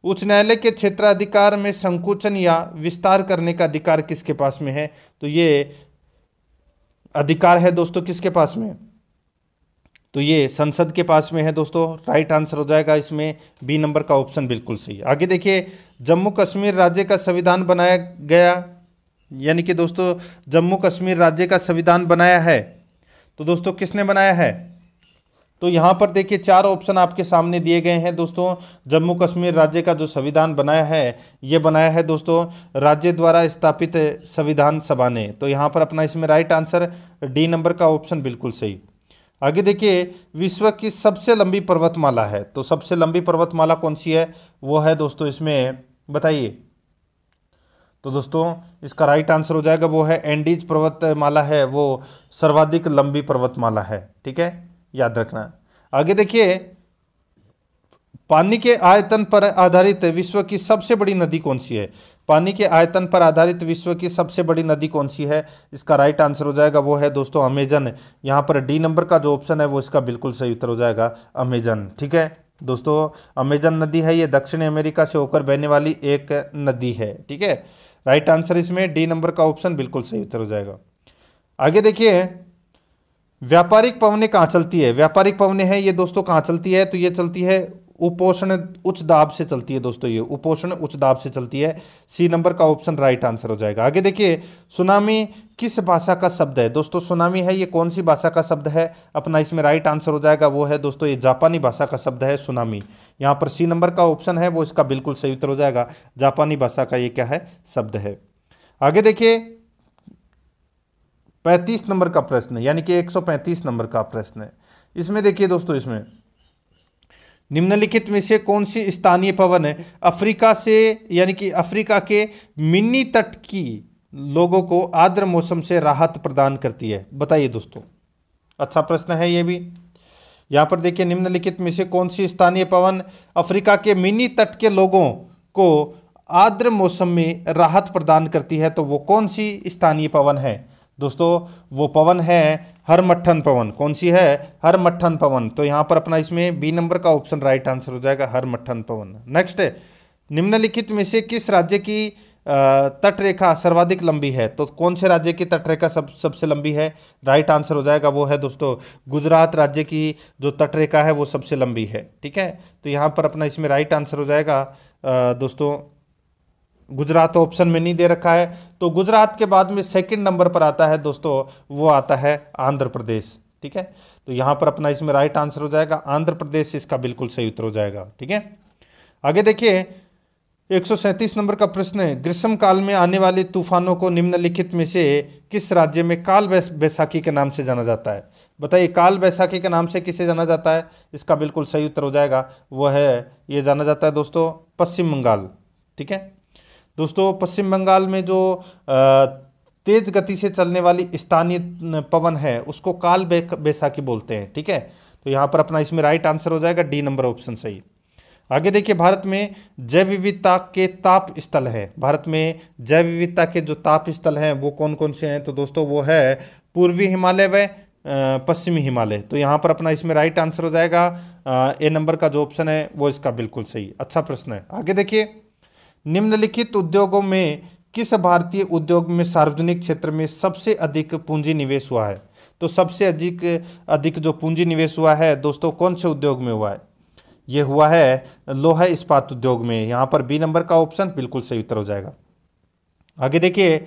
उच्च न्यायालय के क्षेत्राधिकार में संकुचन या विस्तार करने का अधिकार किसके पास में है? तो ये अधिकार है दोस्तों किसके पास में? तो ये संसद के पास में है दोस्तों। राइट आंसर हो जाएगा इसमें बी नंबर का ऑप्शन बिल्कुल सही। आगे देखिए, जम्मू कश्मीर राज्य का संविधान बनाया गया, यानी कि दोस्तों जम्मू कश्मीर राज्य का संविधान बनाया है, तो दोस्तों किसने बनाया है? तो यहाँ पर देखिए 4 ऑप्शन आपके सामने दिए गए हैं दोस्तों। जम्मू कश्मीर राज्य का जो संविधान बनाया है, ये बनाया है दोस्तों राज्य द्वारा स्थापित संविधान सभा ने। तो यहाँ पर अपना इसमें राइट आंसर डी नंबर का ऑप्शन बिल्कुल सही। आगे देखिए, विश्व की सबसे लंबी पर्वतमाला है, तो सबसे लंबी पर्वतमाला कौन सी है, वो है दोस्तों इसमें बताइए। तो दोस्तों इसका राइट आंसर हो जाएगा वो है एंडीज पर्वतमाला है, वो सर्वाधिक लंबी पर्वतमाला है। ठीक है, याद रखना। आगे देखिए, पानी के आयतन पर आधारित विश्व की सबसे बड़ी नदी कौन सी है। पानी के आयतन पर आधारित विश्व की सबसे बड़ी नदी कौन सी है, इसका राइट आंसर हो जाएगा वो है दोस्तों अमेजन। यहाँ पर डी नंबर का जो ऑप्शन है वो इसका बिल्कुल सही उत्तर हो जाएगा अमेजन। ठीक है दोस्तों, अमेजन नदी है ये दक्षिण अमेरिका से होकर बहने वाली एक नदी है। ठीक है, राइट आंसर इसमें डी नंबर का ऑप्शन बिल्कुल सही उत्तर हो जाएगा। आगे देखिए, व्यापारिक पवनें कहाँ चलती है। व्यापारिक पवनें हैं ये दोस्तों कहाँ चलती है, तो ये चलती है उपोष्ण उच्च दाब से चलती है दोस्तों, ये उपोष्ण उच्च दाब से चलती है। सी नंबर का ऑप्शन राइट आंसर हो जाएगा। आगे देखिए, सुनामी किस भाषा का शब्द है। दोस्तों सुनामी है ये कौन सी भाषा का शब्द है, अपना इसमें राइट आंसर हो जाएगा वो है दोस्तों ये जापानी भाषा का शब्द है सुनामी। यहाँ पर सी नंबर का ऑप्शन है वो इसका बिल्कुल सही उत्तर हो जाएगा, जापानी भाषा का ये क्या है, शब्द है। आगे देखिए, 35 नंबर का प्रश्न यानी कि 135 नंबर का प्रश्न है। इसमें देखिए दोस्तों, इसमें निम्नलिखित में से कौन सी स्थानीय पवन है अफ्रीका से यानी कि अफ्रीका के मिनी तट की लोगों को आर्द्र मौसम से राहत प्रदान करती है, बताइए दोस्तों। अच्छा प्रश्न है ये भी। यहां पर देखिए, निम्नलिखित में से कौन सी स्थानीय पवन अफ्रीका के मिनी तट के लोगों को आर्द्र मौसम में राहत प्रदान करती है, तो वो कौन सी स्थानीय पवन है दोस्तों, वो पवन है हरमट्ठन पवन। कौन सी है, हरमट्ठन पवन। तो यहाँ पर अपना इसमें बी नंबर का ऑप्शन राइट आंसर हो जाएगा, हरमट्ठन पवन। नेक्स्ट है, निम्नलिखित में से किस राज्य की तट रेखा सर्वाधिक लंबी है, तो कौन से राज्य की तट रेखा सबसे लंबी है, राइट आंसर हो जाएगा वो है दोस्तों गुजरात राज्य की जो तट रेखा है वो सबसे लंबी है। ठीक है, तो यहाँ पर अपना इसमें राइट आंसर हो जाएगा दोस्तों गुजरात ऑप्शन में नहीं दे रखा है, तो गुजरात के बाद में सेकंड नंबर पर आता है दोस्तों वो आता है आंध्र प्रदेश। ठीक है, तो यहाँ पर अपना इसमें राइट आंसर हो जाएगा आंध्र प्रदेश, इसका बिल्कुल सही उत्तर हो जाएगा। ठीक है, आगे देखिए, 137 नंबर का प्रश्न है, ग्रीष्म काल में आने वाले तूफानों को निम्नलिखित में से किस राज्य में काल बैसाखी के नाम से जाना जाता है, बताइए। काल बैसाखी के नाम से किसे जाना जाता है, इसका बिल्कुल सही उत्तर हो जाएगा वो है ये जाना जाता है दोस्तों पश्चिम बंगाल। ठीक है दोस्तों, पश्चिम बंगाल में जो तेज गति से चलने वाली स्थानीय पवन है उसको काल बैसाखी बोलते हैं। ठीक है, तो यहाँ पर अपना इसमें राइट आंसर हो जाएगा डी नंबर ऑप्शन सही। आगे देखिए, भारत में जैव विविधता के ताप स्थल है, भारत में जैव विविधता के जो ताप स्थल हैं वो कौन कौन से हैं, तो दोस्तों वो है पूर्वी हिमालय व पश्चिमी हिमालय। तो यहाँ पर अपना इसमें राइट आंसर हो जाएगा ए नंबर का जो ऑप्शन है वो इसका बिल्कुल सही। अच्छा प्रश्न है। आगे देखिए, निम्नलिखित उद्योगों में किस भारतीय उद्योग में सार्वजनिक क्षेत्र में सबसे अधिक पूंजी निवेश हुआ है, तो सबसे अधिक जो पूंजी निवेश हुआ है दोस्तों कौन से उद्योग में हुआ है, ये हुआ है लोहा इस्पात उद्योग में। यहाँ पर बी नंबर का ऑप्शन बिल्कुल सही उत्तर हो जाएगा। आगे देखिए,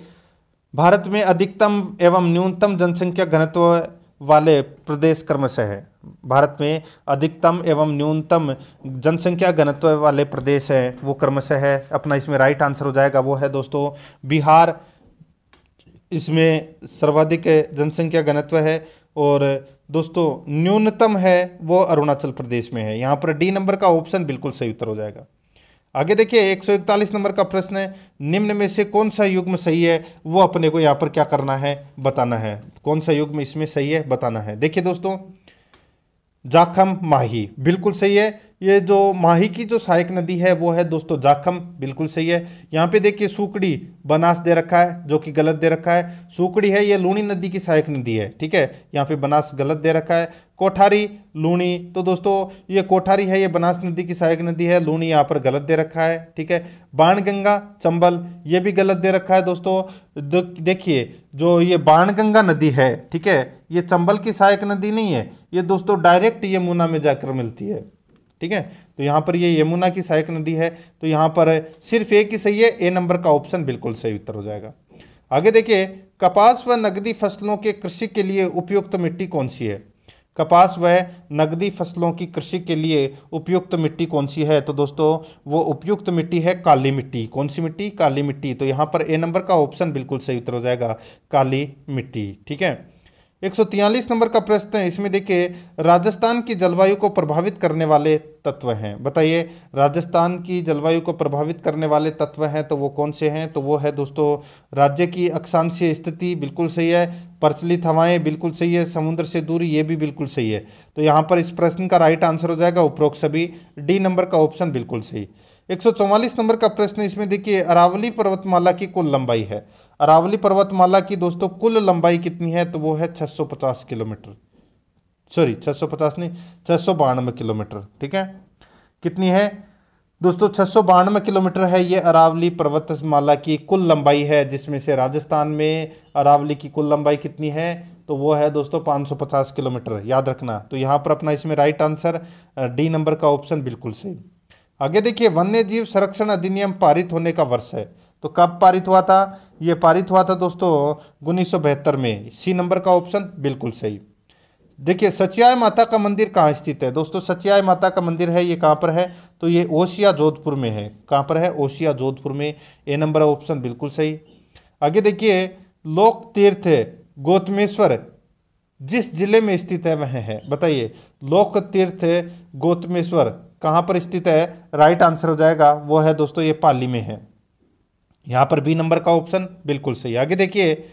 भारत में अधिकतम एवं न्यूनतम जनसंख्या घनत्व वाले प्रदेश क्रमशः है, भारत में अधिकतम एवं न्यूनतम जनसंख्या घनत्व वाले प्रदेश है वो क्रमशः है, अपना इसमें राइट आंसर हो जाएगा वो है दोस्तों बिहार, इसमें सर्वाधिक जनसंख्या घनत्व है, और दोस्तों न्यूनतम है वो अरुणाचल प्रदेश में है। यहाँ पर डी नंबर का ऑप्शन बिल्कुल सही उत्तर हो जाएगा। आगे देखिए, 141 नंबर का प्रश्न है, निम्न में से कौन सा युग्म सही है, वो अपने को यहाँ पर क्या करना है, बताना है। कौन सा युग्म इसमें सही है बताना है। देखिए दोस्तों, जाखम माही बिल्कुल सही है। ये जो माही की जो सहायक नदी है वो है दोस्तों जाखम, बिल्कुल सही है। यहाँ पे देखिए सुकड़ी बनास दे रखा है जो कि गलत दे रखा है। सुकड़ी है ये लूणी नदी की सहायक नदी है। ठीक है, यहाँ पे बनास गलत दे रखा है। कोठारी लूणी, तो दोस्तों ये कोठारी है ये बनास नदी की सहायक नदी है, लूणी यहाँ पर गलत दे रखा है। ठीक है, बाणगंगा चंबल ये भी गलत दे रखा है दोस्तों। देखिए जो ये बाणगंगा नदी है, ठीक है, ये चंबल की सहायक नदी नहीं है, ये दोस्तों डायरेक्ट यमुना में जाकर मिलती है। ठीक है, तो यहाँ पर ये यमुना की सहायक नदी है, तो यहाँ पर सिर्फ एक ही सही है, ए नंबर का ऑप्शन बिल्कुल सही उत्तर हो जाएगा। आगे देखिए, कपास व नकदी फसलों के कृषि के लिए उपयुक्त मिट्टी कौन सी है। कपास व नकदी फसलों की कृषि के लिए उपयुक्त मिट्टी कौन सी है? तो दोस्तों वो उपयुक्त मिट्टी है काली मिट्टी। कौन सी मिट्टी? काली मिट्टी। तो यहाँ पर ए नंबर का ऑप्शन बिल्कुल सही उत्तर हो जाएगा, काली मिट्टी। ठीक है। 143 नंबर का प्रश्न है, इसमें देखिए राजस्थान की जलवायु को प्रभावित करने वाले तत्व हैं। बताइए राजस्थान की जलवायु को प्रभावित करने वाले तत्व हैं तो वो कौन से हैं? तो वो है दोस्तों राज्य की अक्षांशीय स्थिति, बिल्कुल सही है। प्रचलित हवाएं, बिल्कुल सही है। समुद्र से दूरी, ये भी बिल्कुल सही है। तो यहाँ पर इस प्रश्न का राइट आंसर हो जाएगा उपरोक्त सभी। डी नंबर का ऑप्शन बिल्कुल सही। 144 नंबर का प्रश्न, इसमें देखिए अरावली पर्वतमाला की कुल लंबाई है। अरावली पर्वतमाला की दोस्तों कुल लंबाई कितनी है? तो वो है 650 किलोमीटर। सॉरी 650 नहीं, 692 किलोमीटर। ठीक है, कितनी है दोस्तों? 692 किलोमीटर है ये अरावली पर्वतमाला की कुल लंबाई है, जिसमें से राजस्थान में अरावली की कुल लंबाई कितनी है? तो वो है दोस्तों 550 किलोमीटर, याद रखना। तो यहाँ पर अपना इसमें राइट आंसर डी नंबर का ऑप्शन बिल्कुल सही। आगे देखिए वन्य जीव संरक्षण अधिनियम पारित होने का वर्ष है। तो कब पारित हुआ था? ये पारित हुआ था दोस्तों 1972 में। सी नंबर का ऑप्शन बिल्कुल सही। देखिए सचियाय माता का मंदिर कहाँ स्थित है? दोस्तों सचियाय माता का मंदिर है, ये कहाँ पर है? तो ये ओसिया जोधपुर में है। कहाँ पर है? ओसिया जोधपुर में। ए नंबर ऑप्शन बिल्कुल सही। आगे देखिए लोक तीर्थ गौतमेश्वर जिस जिले में स्थित है वह है। बताइए लोक तीर्थ गौतमेश्वर कहाँ पर स्थित है? राइट आंसर हो जाएगा वो है दोस्तों ये पाली में है। यहाँ पर बी नंबर का ऑप्शन बिल्कुल सही। आगे देखिए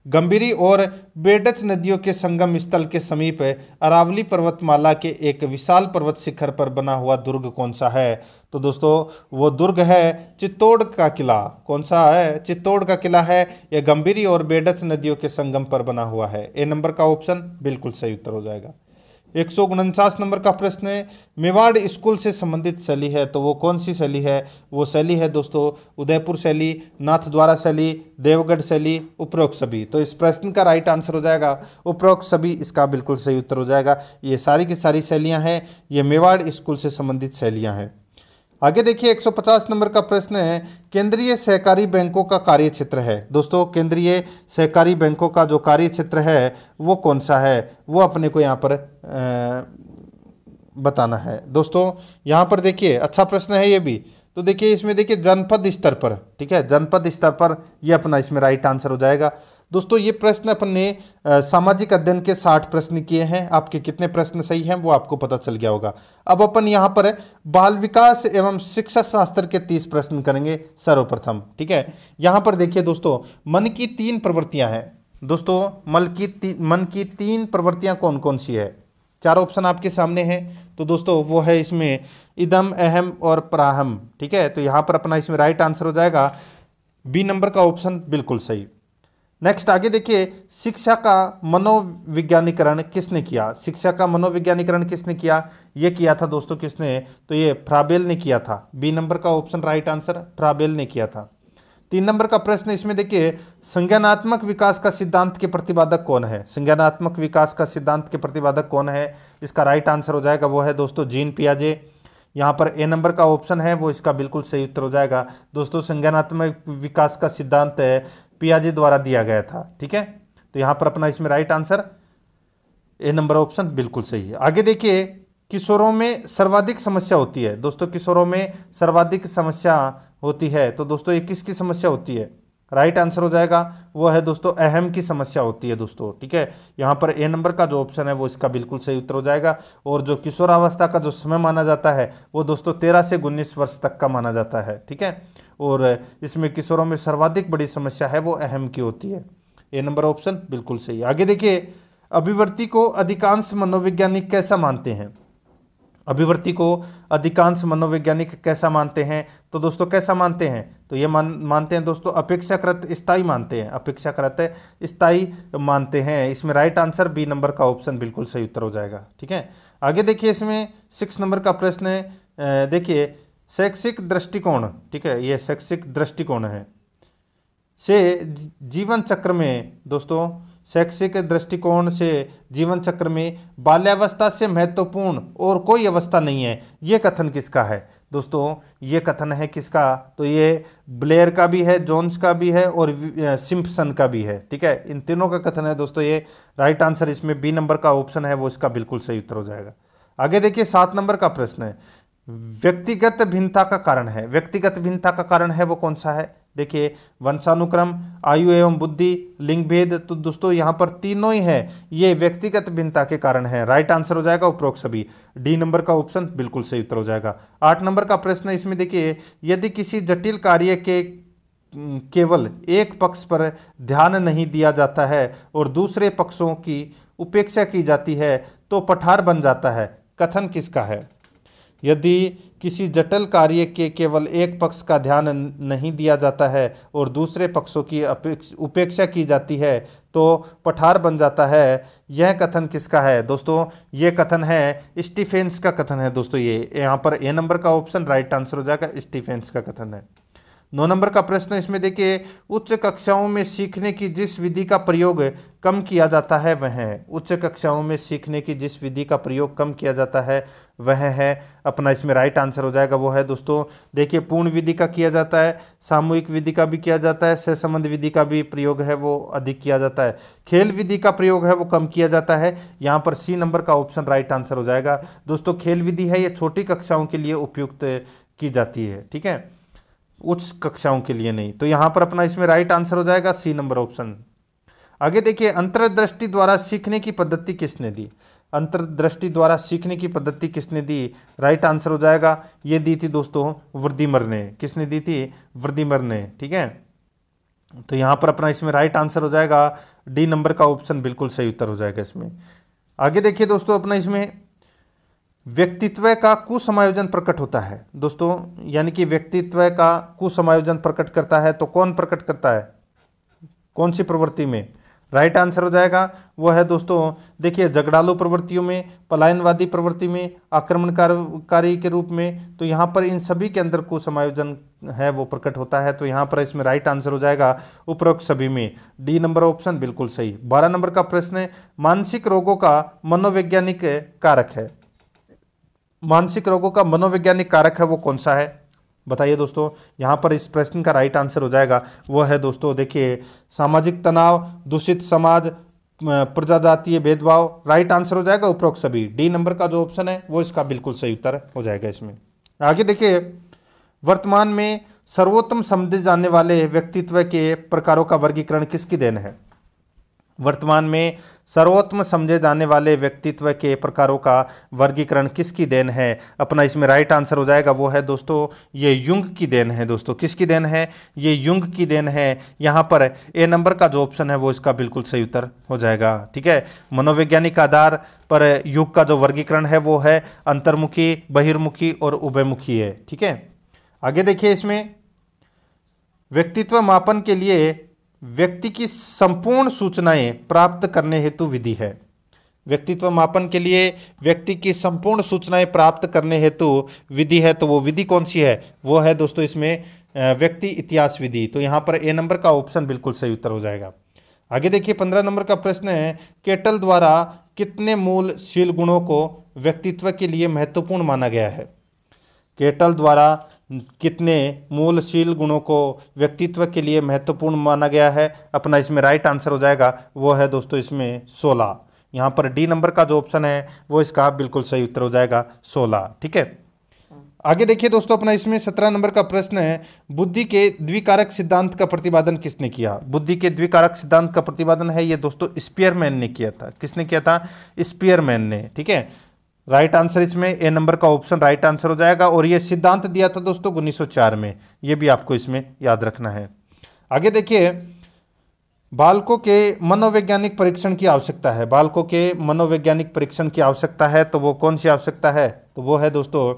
गंभीरी और बेडच नदियों के संगम स्थल के समीप अरावली पर्वतमाला के एक विशाल पर्वत शिखर पर बना हुआ दुर्ग कौन सा है? तो दोस्तों वो दुर्ग है चित्तौड़ का किला। कौन सा है? चित्तौड़ का किला है। यह गंभीरी और बेडच नदियों के संगम पर बना हुआ है। ए नंबर का ऑप्शन बिल्कुल सही उत्तर हो जाएगा। 149 नंबर का प्रश्न है मेवाड़ स्कूल से संबंधित शैली है, तो वो कौन सी शैली है? वो शैली है दोस्तों उदयपुर शैली, नाथद्वारा शैली, देवगढ़ शैली, उपरोक्त सभी। तो इस प्रश्न का राइट आंसर हो जाएगा उपरोक्त सभी, इसका बिल्कुल सही उत्तर हो जाएगा। ये सारी की सारी शैलियाँ हैं, ये मेवाड़ स्कूल से संबंधित शैलियाँ हैं। आगे देखिए 150 नंबर का प्रश्न है केंद्रीय सहकारी बैंकों का कार्य क्षेत्र है। दोस्तों केंद्रीय सहकारी बैंकों का जो कार्य क्षेत्र है वो कौन सा है? वो अपने को यहाँ पर बताना है। दोस्तों यहाँ पर देखिए अच्छा प्रश्न है ये भी। तो देखिए इसमें देखिए जनपद स्तर पर, ठीक है, जनपद स्तर पर ये अपना इसमें राइट आंसर हो जाएगा। दोस्तों ये प्रश्न अपन ने सामाजिक अध्ययन के 60 प्रश्न किए हैं। आपके कितने प्रश्न सही हैं वो आपको पता चल गया होगा। अब अपन यहाँ पर बाल विकास एवं शिक्षा शास्त्र के 30 प्रश्न करेंगे सर्वप्रथम। ठीक है, यहाँ पर देखिए दोस्तों मन की 3 प्रवृत्तियाँ हैं। दोस्तों मन की 3 प्रवृत्तियाँ कौन कौन सी है? 4 ऑप्शन आपके सामने हैं। तो दोस्तों वो है इसमें इदम, अहम और प्राहम। ठीक है, तो यहाँ पर अपना इसमें राइट आंसर हो जाएगा बी नंबर का ऑप्शन बिल्कुल सही। नेक्स्ट आगे देखिए शिक्षा का मनोविज्ञानीकरण किसने किया? शिक्षा का मनोविज्ञानीकरण किसने किया? ये किया था दोस्तों किसने? तो ये फ्राबेल ने किया था। बी नंबर का ऑप्शन राइट आंसर फ्राबेल ने किया था। 3 नंबर का प्रश्न इसमें देखिए संज्ञानात्मक विकास का सिद्धांत के प्रतिपादक कौन है? संज्ञानात्मक विकास का सिद्धांत के प्रतिपादक कौन है? इसका राइट आंसर हो जाएगा वो है दोस्तों जीन पियाजे। यहाँ पर ए नंबर का ऑप्शन है वो इसका बिल्कुल सही उत्तर हो जाएगा। दोस्तों संज्ञानात्मक विकास का सिद्धांत पियाजे द्वारा दिया गया था। ठीक है, तो यहाँ पर अपना इसमें right answer A number option बिल्कुल सही है। आगे देखिए किशोरों में सर्वाधिक समस्या होती है। दोस्तों किशोरों में सर्वाधिक समस्या होती है, तो दोस्तों ये किसकी समस्या होती है? राइट आंसर हो जाएगा वो है दोस्तों अहम की समस्या होती है दोस्तों। ठीक है, यहाँ पर ए नंबर का जो ऑप्शन है वो इसका बिल्कुल सही उत्तर हो जाएगा। और जो किशोरावस्था का जो समय माना जाता है वो दोस्तों 13 से 19 वर्ष तक का माना जाता है। ठीक है, और इसमें किशोरों में सर्वाधिक बड़ी समस्या है वो अहम की होती है। ए नंबर ऑप्शन बिल्कुल सही। आगे देखिए अभिवृत्ति को अधिकांश मनोवैज्ञानिक कैसा मानते हैं? अभिवृत्ति को अधिकांश मनोवैज्ञानिक कैसा मानते हैं? तो दोस्तों कैसा मानते हैं? तो ये मानते हैं दोस्तों अपेक्षाकृत स्थायी मानते हैं। अपेक्षाकृत स्थायी मानते हैं। इसमें राइट आंसर बी नंबर का ऑप्शन बिल्कुल सही उत्तर हो जाएगा। ठीक है, आगे देखिए इसमें 6 नंबर का प्रश्न है देखिए शैक्षिक दृष्टिकोण। ठीक है, ये शैक्षिक दृष्टिकोण है से जीवन चक्र में दोस्तों शैक्षिक दृष्टिकोण से जीवन चक्र में बाल्यावस्था से महत्वपूर्ण और कोई अवस्था नहीं है, ये कथन किसका है? दोस्तों ये कथन है किसका, तो ये ब्लेयर का भी है, जोन्स का भी है और सिम्पसन का भी है। ठीक है, इन तीनों का कथन है दोस्तों। ये राइट आंसर इसमें बी नंबर का ऑप्शन है वो इसका बिल्कुल सही उत्तर हो जाएगा। आगे देखिए 7 नंबर का प्रश्न है, व्यक्तिगत भिन्नता का कारण है। व्यक्तिगत भिन्नता का कारण है वो कौन सा है, देखिए वंशानुक्रम, आयु एवं बुद्धि, लिंग भेद। तो दोस्तों यहाँ पर तीनों ही है, ये व्यक्तिगत भिन्नता के कारण है। राइट आंसर हो जाएगा उपरोक्त सभी, डी नंबर का ऑप्शन बिल्कुल सही उत्तर हो जाएगा। 8 नंबर का प्रश्न है, इसमें देखिए यदि किसी जटिल कार्य के केवल एक पक्ष पर ध्यान नहीं दिया जाता है और दूसरे पक्षों की उपेक्षा की जाती है तो पठार बन जाता है। कथन किसका है, यदि किसी जटिल कार्य के केवल एक पक्ष का ध्यान नहीं दिया जाता है और दूसरे पक्षों की उपेक्षा की जाती है तो पठार बन जाता है, यह कथन किसका है दोस्तों, ये कथन है स्टीफेंस का कथन है दोस्तों। ये यहाँ पर ए नंबर का ऑप्शन राइट आंसर हो जाएगा, स्टीफेंस का कथन है। 9 नंबर का प्रश्न इसमें देखिए, उच्च कक्षाओं में सीखने की जिस विधि का प्रयोग कम किया जाता है वह है। उच्च कक्षाओं में सीखने की जिस विधि का प्रयोग कम किया जाता है वह है अपना, इसमें राइट आंसर हो जाएगा वो है दोस्तों, देखिए पूर्ण विधि का किया जाता है, सामूहिक विधि का भी किया जाता है, सहसंबंध विधि का भी प्रयोग है वो अधिक किया जाता है, खेल विधि का प्रयोग है वो कम किया जाता है। यहाँ पर सी नंबर का ऑप्शन राइट आंसर हो जाएगा दोस्तों। खेल विधि है ये छोटी कक्षाओं के लिए उपयुक्त की जाती है, ठीक है, उच्च कक्षाओं के लिए नहीं। तो यहां पर अपना इसमें राइट आंसर हो जाएगा सी नंबर ऑप्शन। आगे देखिए, अंतर्दृष्टि द्वारा सीखने की पद्धति किसने दी। अंतर्दृष्टि द्वारा सीखने की पद्धति किसने दी, राइट आंसर हो जाएगा, ये दी थी दोस्तों वृद्धिमर ने। किसने दी थी, वृद्धिमर ने, ठीक है। तो यहां पर अपना इसमें राइट आंसर हो जाएगा डी नंबर का ऑप्शन बिल्कुल सही उत्तर हो जाएगा इसमें। आगे देखिए दोस्तों, अपना इसमें व्यक्तित्व का कुसमायोजन प्रकट होता है दोस्तों, यानी कि व्यक्तित्व का कुसमायोजन प्रकट करता है तो कौन प्रकट करता है, कौन सी प्रवृत्ति में, राइट आंसर हो जाएगा वो है दोस्तों, देखिए झगड़ालू प्रवृत्तियों में, पलायनवादी प्रवृत्ति में, आक्रमणकारी के रूप में। तो यहाँ पर इन सभी के अंदर कुसमायोजन है वो प्रकट होता है। तो यहाँ पर इसमें राइट आंसर हो जाएगा उपरोक्त सभी में, डी नंबर ऑप्शन बिल्कुल सही। 12 नंबर का प्रश्न है, मानसिक रोगों का मनोवैज्ञानिक कारक है। मानसिक रोगों का मनोवैज्ञानिक कारक है वो कौन सा है, बताइए दोस्तों। यहाँ पर इस प्रश्न का राइट आंसर हो जाएगा वो है दोस्तों, देखिए सामाजिक तनाव, दूषित समाज, प्रजाजातीय भेदभाव। राइट आंसर हो जाएगा उपरोक्त सभी, डी नंबर का जो ऑप्शन है वो इसका बिल्कुल सही उत्तर हो जाएगा इसमें। आगे देखिए, वर्तमान में सर्वोत्तम समझे जाने वाले व्यक्तित्व के प्रकारों का वर्गीकरण किसकी देन है। वर्तमान में सर्वोत्तम समझे जाने वाले व्यक्तित्व के प्रकारों का वर्गीकरण किसकी देन है, अपना इसमें राइट आंसर हो जाएगा वो है दोस्तों, ये युंग की देन है दोस्तों। किसकी देन है, ये युंग की देन है। यहाँ पर ए नंबर का जो ऑप्शन है वो इसका बिल्कुल सही उत्तर हो जाएगा, ठीक है। मनोवैज्ञानिक आधार पर युग का जो वर्गीकरण है वो है अंतर्मुखी, बहिर्मुखी और उभयमुखी है, ठीक है। आगे देखिए, इसमें व्यक्तित्व मापन के लिए व्यक्ति की संपूर्ण सूचनाएं प्राप्त करने हेतु विधि है। व्यक्तित्व मापन के लिए व्यक्ति की संपूर्ण सूचनाएं प्राप्त करने हेतु विधि है, तो वो विधि कौन सी है, वो है दोस्तों इसमें व्यक्ति इतिहास विधि। तो यहाँ पर ए नंबर का ऑप्शन बिल्कुल सही उत्तर हो जाएगा। आगे देखिए, 15 नंबर का प्रश्न है, केटल द्वारा कितने मूलशील गुणों को व्यक्तित्व के लिए महत्वपूर्ण माना गया है। केटल द्वारा कितने मूलशील गुणों को व्यक्तित्व के लिए महत्वपूर्ण माना गया है, अपना इसमें राइट आंसर हो जाएगा वो है दोस्तों इसमें 16। यहाँ पर डी नंबर का जो ऑप्शन है वो इसका बिल्कुल सही उत्तर हो जाएगा 16, ठीक है। आगे देखिए दोस्तों, अपना इसमें 17 नंबर का प्रश्न है, बुद्धि के द्विकारक सिद्धांत का प्रतिपादन किसने किया। बुद्धि के द्विकारक सिद्धांत का प्रतिपादन है ये दोस्तों स्पीयरमैन ने किया था। किसने किया था, स्पीयरमैन ने, ठीक है। राइट आंसर इसमें ए नंबर का ऑप्शन राइट आंसर हो जाएगा, और ये सिद्धांत दिया था दोस्तों 1904 में, ये भी आपको इसमें याद रखना है। आगे देखिए, बालकों के मनोवैज्ञानिक परीक्षण की आवश्यकता है। बालकों के मनोवैज्ञानिक परीक्षण की आवश्यकता है, तो वो कौन सी आवश्यकता है, तो वो है दोस्तों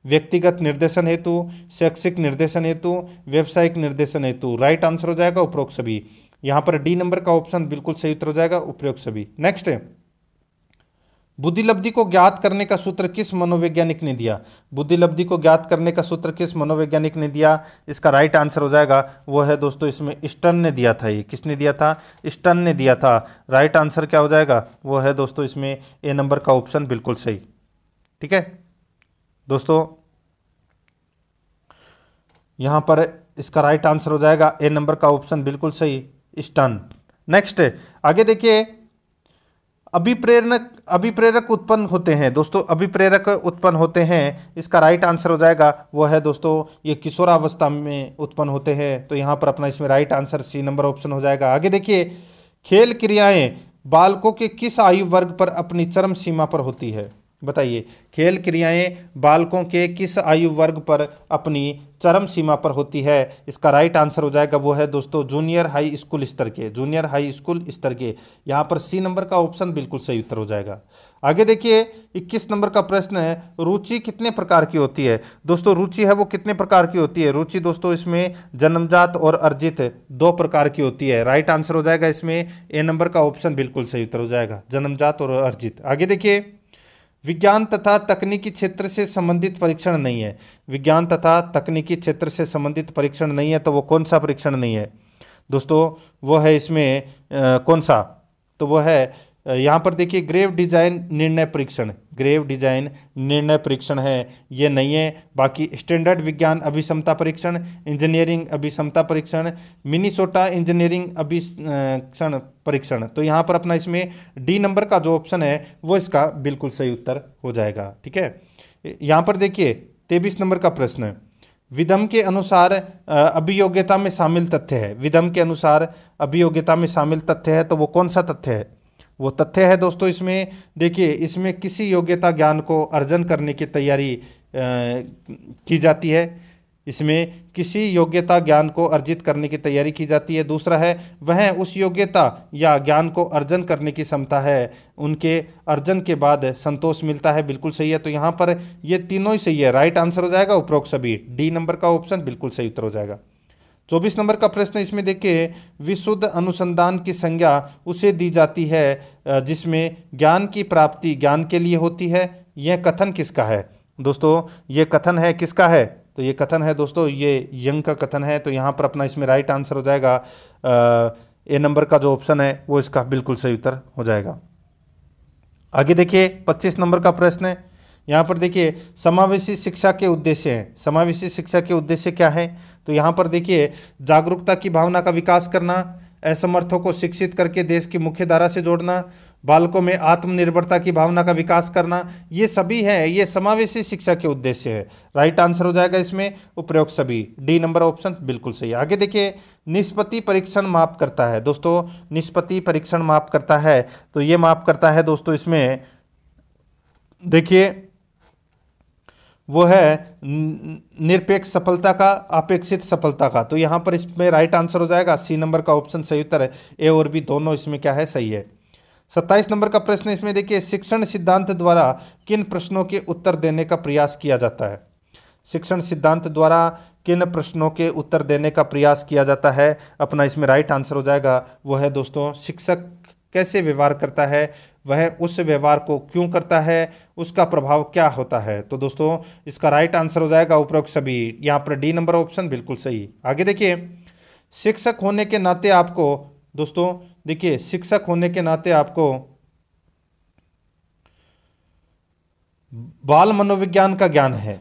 व्यक्तिगत निर्देशन हेतु, शैक्षिक निर्देशन हेतु, व्यवसायिक निर्देशन हेतु। राइट आंसर हो जाएगा उपरोक्त सभी। यहाँ पर डी नंबर का ऑप्शन बिल्कुल सही उत्तर हो जाएगा, उपरोक्त सभी। नेक्स्ट है, बुद्धिलब्धि को ज्ञात करने का सूत्र किस मनोवैज्ञानिक ने दिया। बुद्धिलब्धि को ज्ञात करने का सूत्र किस मनोवैज्ञानिक ने दिया, इसका राइट आंसर हो जाएगा वो है दोस्तों इसमें स्टर्न ने दिया था। ये किसने दिया था, स्टर्न ने दिया था। राइट आंसर क्या हो जाएगा, वो है दोस्तों इसमें ए नंबर का ऑप्शन बिल्कुल सही, ठीक है दोस्तों। यहाँ पर इसका राइट आंसर हो जाएगा ए नंबर का ऑप्शन बिल्कुल सही, स्तन। नेक्स्ट आगे देखिए, अभिप्रेरक उत्पन्न होते हैं दोस्तों, अभिप्रेरक उत्पन्न होते हैं, इसका राइट आंसर हो जाएगा वो है दोस्तों ये किशोरावस्था में उत्पन्न होते हैं। तो यहाँ पर अपना इसमें right answer C number option हो जाएगा। आगे देखिए, खेल क्रियाएं बालकों के किस आयु वर्ग पर अपनी चरम सीमा पर होती है? बताइए, खेल क्रियाएं बालकों के किस आयु वर्ग पर अपनी चरम सीमा पर होती है? इसका राइट आंसर हो जाएगा वो है दोस्तों जूनियर हाई स्कूल स्तर के, जूनियर हाई स्कूल स्तर के। यहाँ पर सी नंबर का ऑप्शन बिल्कुल सही उत्तर हो जाएगा। आगे देखिए 21 नंबर का प्रश्न है, रुचि कितने प्रकार की होती है? दोस्तों रुचि है वो कितने प्रकार की होती है? रुचि दोस्तों इसमें जन्मजात और अर्जित 2 प्रकार की होती है। राइट आंसर हो जाएगा इसमें ए नंबर का ऑप्शन बिल्कुल सही उत्तर हो जाएगा, जन्मजात और अर्जित। आगे देखिए, विज्ञान तथा तकनीकी क्षेत्र से संबंधित परीक्षण नहीं है। विज्ञान तथा तकनीकी क्षेत्र से संबंधित परीक्षण नहीं है, तो वो कौन सा परीक्षण नहीं है दोस्तों? वो है इसमें कौन सा? तो वो है यहाँ पर देखिए ग्रेव डिजाइन निर्णय परीक्षण, ग्रेव डिजाइन निर्णय परीक्षण है, ये नहीं है। बाकी स्टैंडर्ड विज्ञान अभिक्षमता परीक्षण, इंजीनियरिंग अभिक्षमता परीक्षण, मिनीसोटा इंजीनियरिंग अभिक्षण परीक्षण, तो यहाँ पर अपना इसमें डी नंबर का जो ऑप्शन है वो इसका बिल्कुल सही उत्तर हो जाएगा। ठीक है, यहाँ पर देखिए 23 नंबर का प्रश्न है, विधम के अनुसार अभियोग्यता में शामिल तथ्य है। विधम के अनुसार अभियोग्यता में शामिल तथ्य है, तो वो कौन सा तथ्य है? वो तथ्य है दोस्तों इसमें देखिए, इसमें किसी योग्यता ज्ञान को अर्जन करने की तैयारी की जाती है। इसमें किसी योग्यता ज्ञान को अर्जित करने की तैयारी की जाती है। दूसरा है वह उस योग्यता या ज्ञान को अर्जन करने की क्षमता है, उनके अर्जन के बाद संतोष मिलता है, बिल्कुल सही है। तो यहाँ पर ये तीनों ही सही है, राइट आंसर हो जाएगा उपरोक्त सभी, डी नंबर का ऑप्शन बिल्कुल सही उत्तर हो जाएगा। 24 नंबर का प्रश्न इसमें देखिए, विशुद्ध अनुसंधान की संज्ञा उसे दी जाती है जिसमें ज्ञान की प्राप्ति ज्ञान के लिए होती है। यह कथन किसका है? दोस्तों ये कथन है किसका है? तो ये कथन है दोस्तों ये यंग का कथन है। तो यहाँ पर अपना इसमें राइट आंसर हो जाएगा ए नंबर का जो ऑप्शन है वो इसका बिल्कुल सही उत्तर हो जाएगा। आगे देखिए 25 नंबर का प्रश्न है, यहाँ पर देखिए समावेशी शिक्षा के उद्देश्य हैं। समावेशी शिक्षा के उद्देश्य क्या है? तो यहाँ पर देखिए जागरूकता की भावना का विकास करना, असमर्थों को शिक्षित करके देश की मुख्य धारा से जोड़ना, बालकों में आत्मनिर्भरता की भावना का विकास करना, ये सभी है, ये समावेशी शिक्षा के उद्देश्य है। राइट आंसर हो जाएगा इसमें उपरोक्त सभी, डी नंबर ऑप्शन बिल्कुल सही। आगे देखिए निष्पत्ति परीक्षण माप करता है। दोस्तों निष्पत्ति परीक्षण माप करता है, तो ये माप करता है दोस्तों इसमें देखिए वो है निरपेक्ष सफलता का, अपेक्षित सफलता का। तो यहाँ पर इसमें राइट आंसर हो जाएगा सी नंबर का ऑप्शन सही उत्तर है। ए और बी दोनों इसमें क्या है? सही है। 27 नंबर का प्रश्न इसमें देखिए, शिक्षण सिद्धांत द्वारा किन प्रश्नों के उत्तर देने का प्रयास किया जाता है? शिक्षण सिद्धांत द्वारा किन प्रश्नों के उत्तर देने का प्रयास किया जाता है? अपना इसमें राइट आंसर हो जाएगा वो है दोस्तों शिक्षक कैसे व्यवहार करता है, वह उस व्यवहार को क्यों करता है, उसका प्रभाव क्या होता है। तो दोस्तों इसका राइट आंसर हो जाएगा उपरोक्त सभी, यहाँ पर डी नंबर ऑप्शन बिल्कुल सही। आगे देखिए शिक्षक होने के नाते आपको, दोस्तों देखिए शिक्षक होने के नाते आपको बाल मनोविज्ञान का ज्ञान है।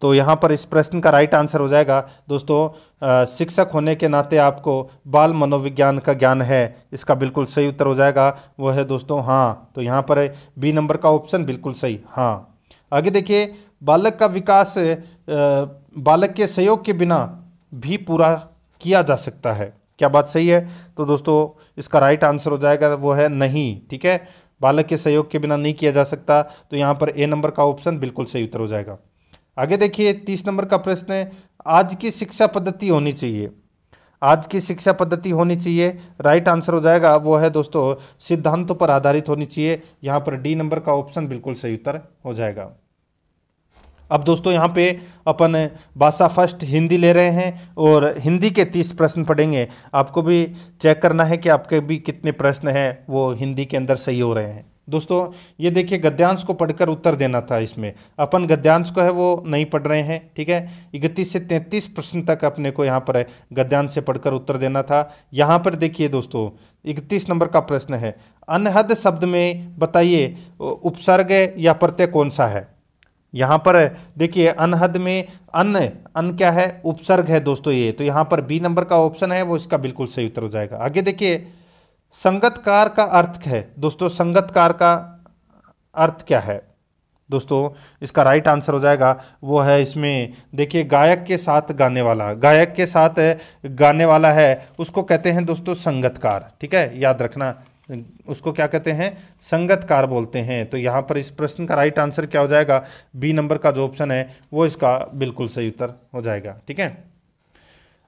तो यहाँ पर इस प्रश्न का राइट आंसर हो जाएगा दोस्तों शिक्षक होने के नाते आपको बाल मनोविज्ञान का ज्ञान है, इसका बिल्कुल सही उत्तर हो जाएगा वो है दोस्तों हाँ। तो यहाँ पर बी नंबर का ऑप्शन बिल्कुल सही हाँ। आगे देखिए बालक का विकास बालक के सहयोग के बिना भी पूरा किया जा सकता है, क्या बात सही है? तो दोस्तों इसका राइट आंसर हो जाएगा वो है नहीं। ठीक है, बालक के सहयोग के बिना नहीं किया जा सकता, तो यहाँ पर ए नंबर का ऑप्शन बिल्कुल सही उत्तर हो जाएगा। आगे देखिए 30 नंबर का प्रश्न है, आज की शिक्षा पद्धति होनी चाहिए। आज की शिक्षा पद्धति होनी चाहिए, राइट आंसर हो जाएगा वो है दोस्तों सिद्धांतों पर आधारित होनी चाहिए। यहाँ पर डी नंबर का ऑप्शन बिल्कुल सही उत्तर हो जाएगा। अब दोस्तों यहाँ पे अपन भाषा फर्स्ट हिंदी ले रहे हैं और हिंदी के 30 प्रश्न पढ़ेंगे। आपको भी चेक करना है कि आपके भी कितने प्रश्न हैं वो हिंदी के अंदर सही हो रहे हैं। दोस्तों ये देखिए गद्यांश को पढ़कर उत्तर देना था, इसमें अपन गद्यांश को है वो नहीं पढ़ रहे हैं। ठीक है, 31 से 33 प्रश्न तक अपने को यहाँ पर गद्यांश से पढ़कर उत्तर देना था। यहाँ पर देखिए दोस्तों 31 नंबर का प्रश्न है, अनहद शब्द में बताइए उपसर्ग या प्रत्यय कौन सा है। यहाँ पर देखिए अनहद में अन क्या है, उपसर्ग है दोस्तों ये, तो यहाँ पर बी नंबर का ऑप्शन है वो इसका बिल्कुल सही उत्तर हो जाएगा। आगे देखिए संगतकार का अर्थ है दोस्तों, संगतकार का अर्थ क्या है दोस्तों, इसका राइट आंसर हो जाएगा वो है इसमें देखिए गायक के साथ गाने वाला, गायक के साथ गाने वाला है उसको कहते हैं दोस्तों संगतकार, ठीक है, याद रखना उसको क्या कहते हैं, संगतकार बोलते हैं। तो यहाँ पर इस प्रश्न का राइट आंसर क्या हो जाएगा, बी नंबर का जो ऑप्शन है वो इसका बिल्कुल सही उत्तर हो जाएगा, ठीक है।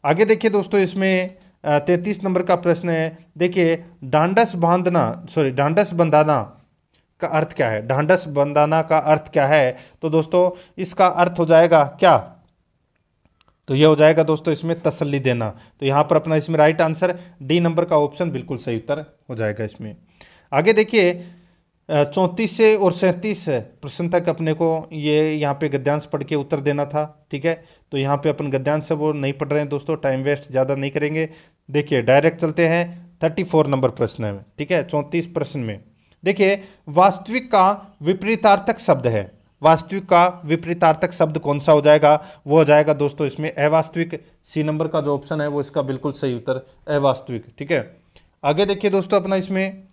आगे देखिए दोस्तों इसमें 33 नंबर का प्रश्न है, देखिए ढांढस बंधाना का अर्थ क्या है, ढांढस बंधाना का अर्थ क्या है, तो दोस्तों इसका अर्थ हो जाएगा क्या, तो ये हो जाएगा दोस्तों इसमें तसल्ली देना। तो यहाँ पर अपना इसमें राइट आंसर डी नंबर का ऑप्शन बिल्कुल सही उत्तर हो जाएगा इसमें। आगे देखिए 34 से और 37 प्रश्न तक अपने को ये यहाँ पे गद्यांश पढ़ के उत्तर देना था, ठीक है। तो यहाँ पे अपन गद्यांश वो नहीं पढ़ रहे हैं दोस्तों, टाइम वेस्ट ज़्यादा नहीं करेंगे। देखिए डायरेक्ट चलते हैं 34 नंबर प्रश्न में, ठीक है। 34 प्रश्न में देखिए वास्तविक का विपरीतार्थक शब्द है, वास्तविक का विपरीतार्थक शब्द कौन सा हो जाएगा, वो हो जाएगा दोस्तों इसमें अवास्तविक। सी नंबर का जो ऑप्शन है वो इसका बिल्कुल सही उत्तर अवास्तविक, ठीक है। आगे देखिए दोस्तों अपना इसमें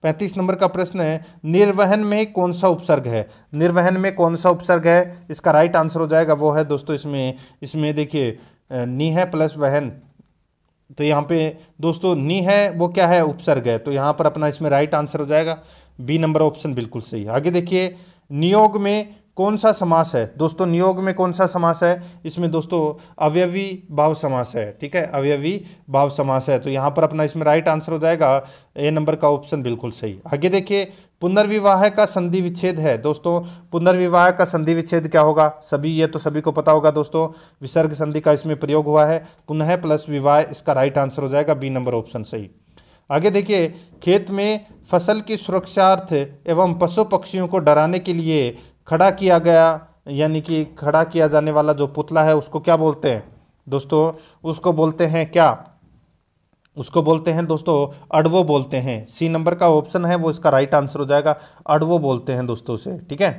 35 नंबर का प्रश्न है, निर्वहन में कौन सा उपसर्ग है, निर्वहन में कौन सा उपसर्ग है, इसका राइट आंसर हो जाएगा वो है दोस्तों इसमें देखिए नी है प्लस वहन, तो यहाँ पे दोस्तों नी है वो क्या है, उपसर्ग है, तो यहाँ पर अपना इसमें राइट आंसर हो जाएगा बी नंबर ऑप्शन बिल्कुल सही। आगे देखिए नियोग में कौन सा समास है दोस्तों, नियोग में कौन सा समास है, इसमें दोस्तों अवयवी भाव समास है, ठीक है, अवयवी भाव समास है, तो यहाँ पर अपना इसमें राइट आंसर हो जाएगा ए नंबर का ऑप्शन बिल्कुल सही। आगे देखिए पुनर्विवाह का संधि विच्छेद है दोस्तों, पुनर्विवाह का संधि विच्छेद क्या होगा, ये तो सभी को पता होगा दोस्तों, विसर्ग संधि का इसमें प्रयोग हुआ है, पुनः प्लस विवाह, इसका राइट आंसर हो जाएगा बी नंबर ऑप्शन सही। आगे देखिए खेत में फसल की सुरक्षार्थ एवं पशु पक्षियों को डराने के लिए खड़ा किया गया, यानी कि खड़ा किया जाने वाला जो पुतला है उसको क्या बोलते हैं दोस्तों, उसको बोलते हैं क्या, उसको बोलते हैं दोस्तों अडवो बोलते हैं। सी नंबर का ऑप्शन है वो इसका राइट आंसर हो जाएगा, अडवो बोलते हैं दोस्तों से, ठीक है।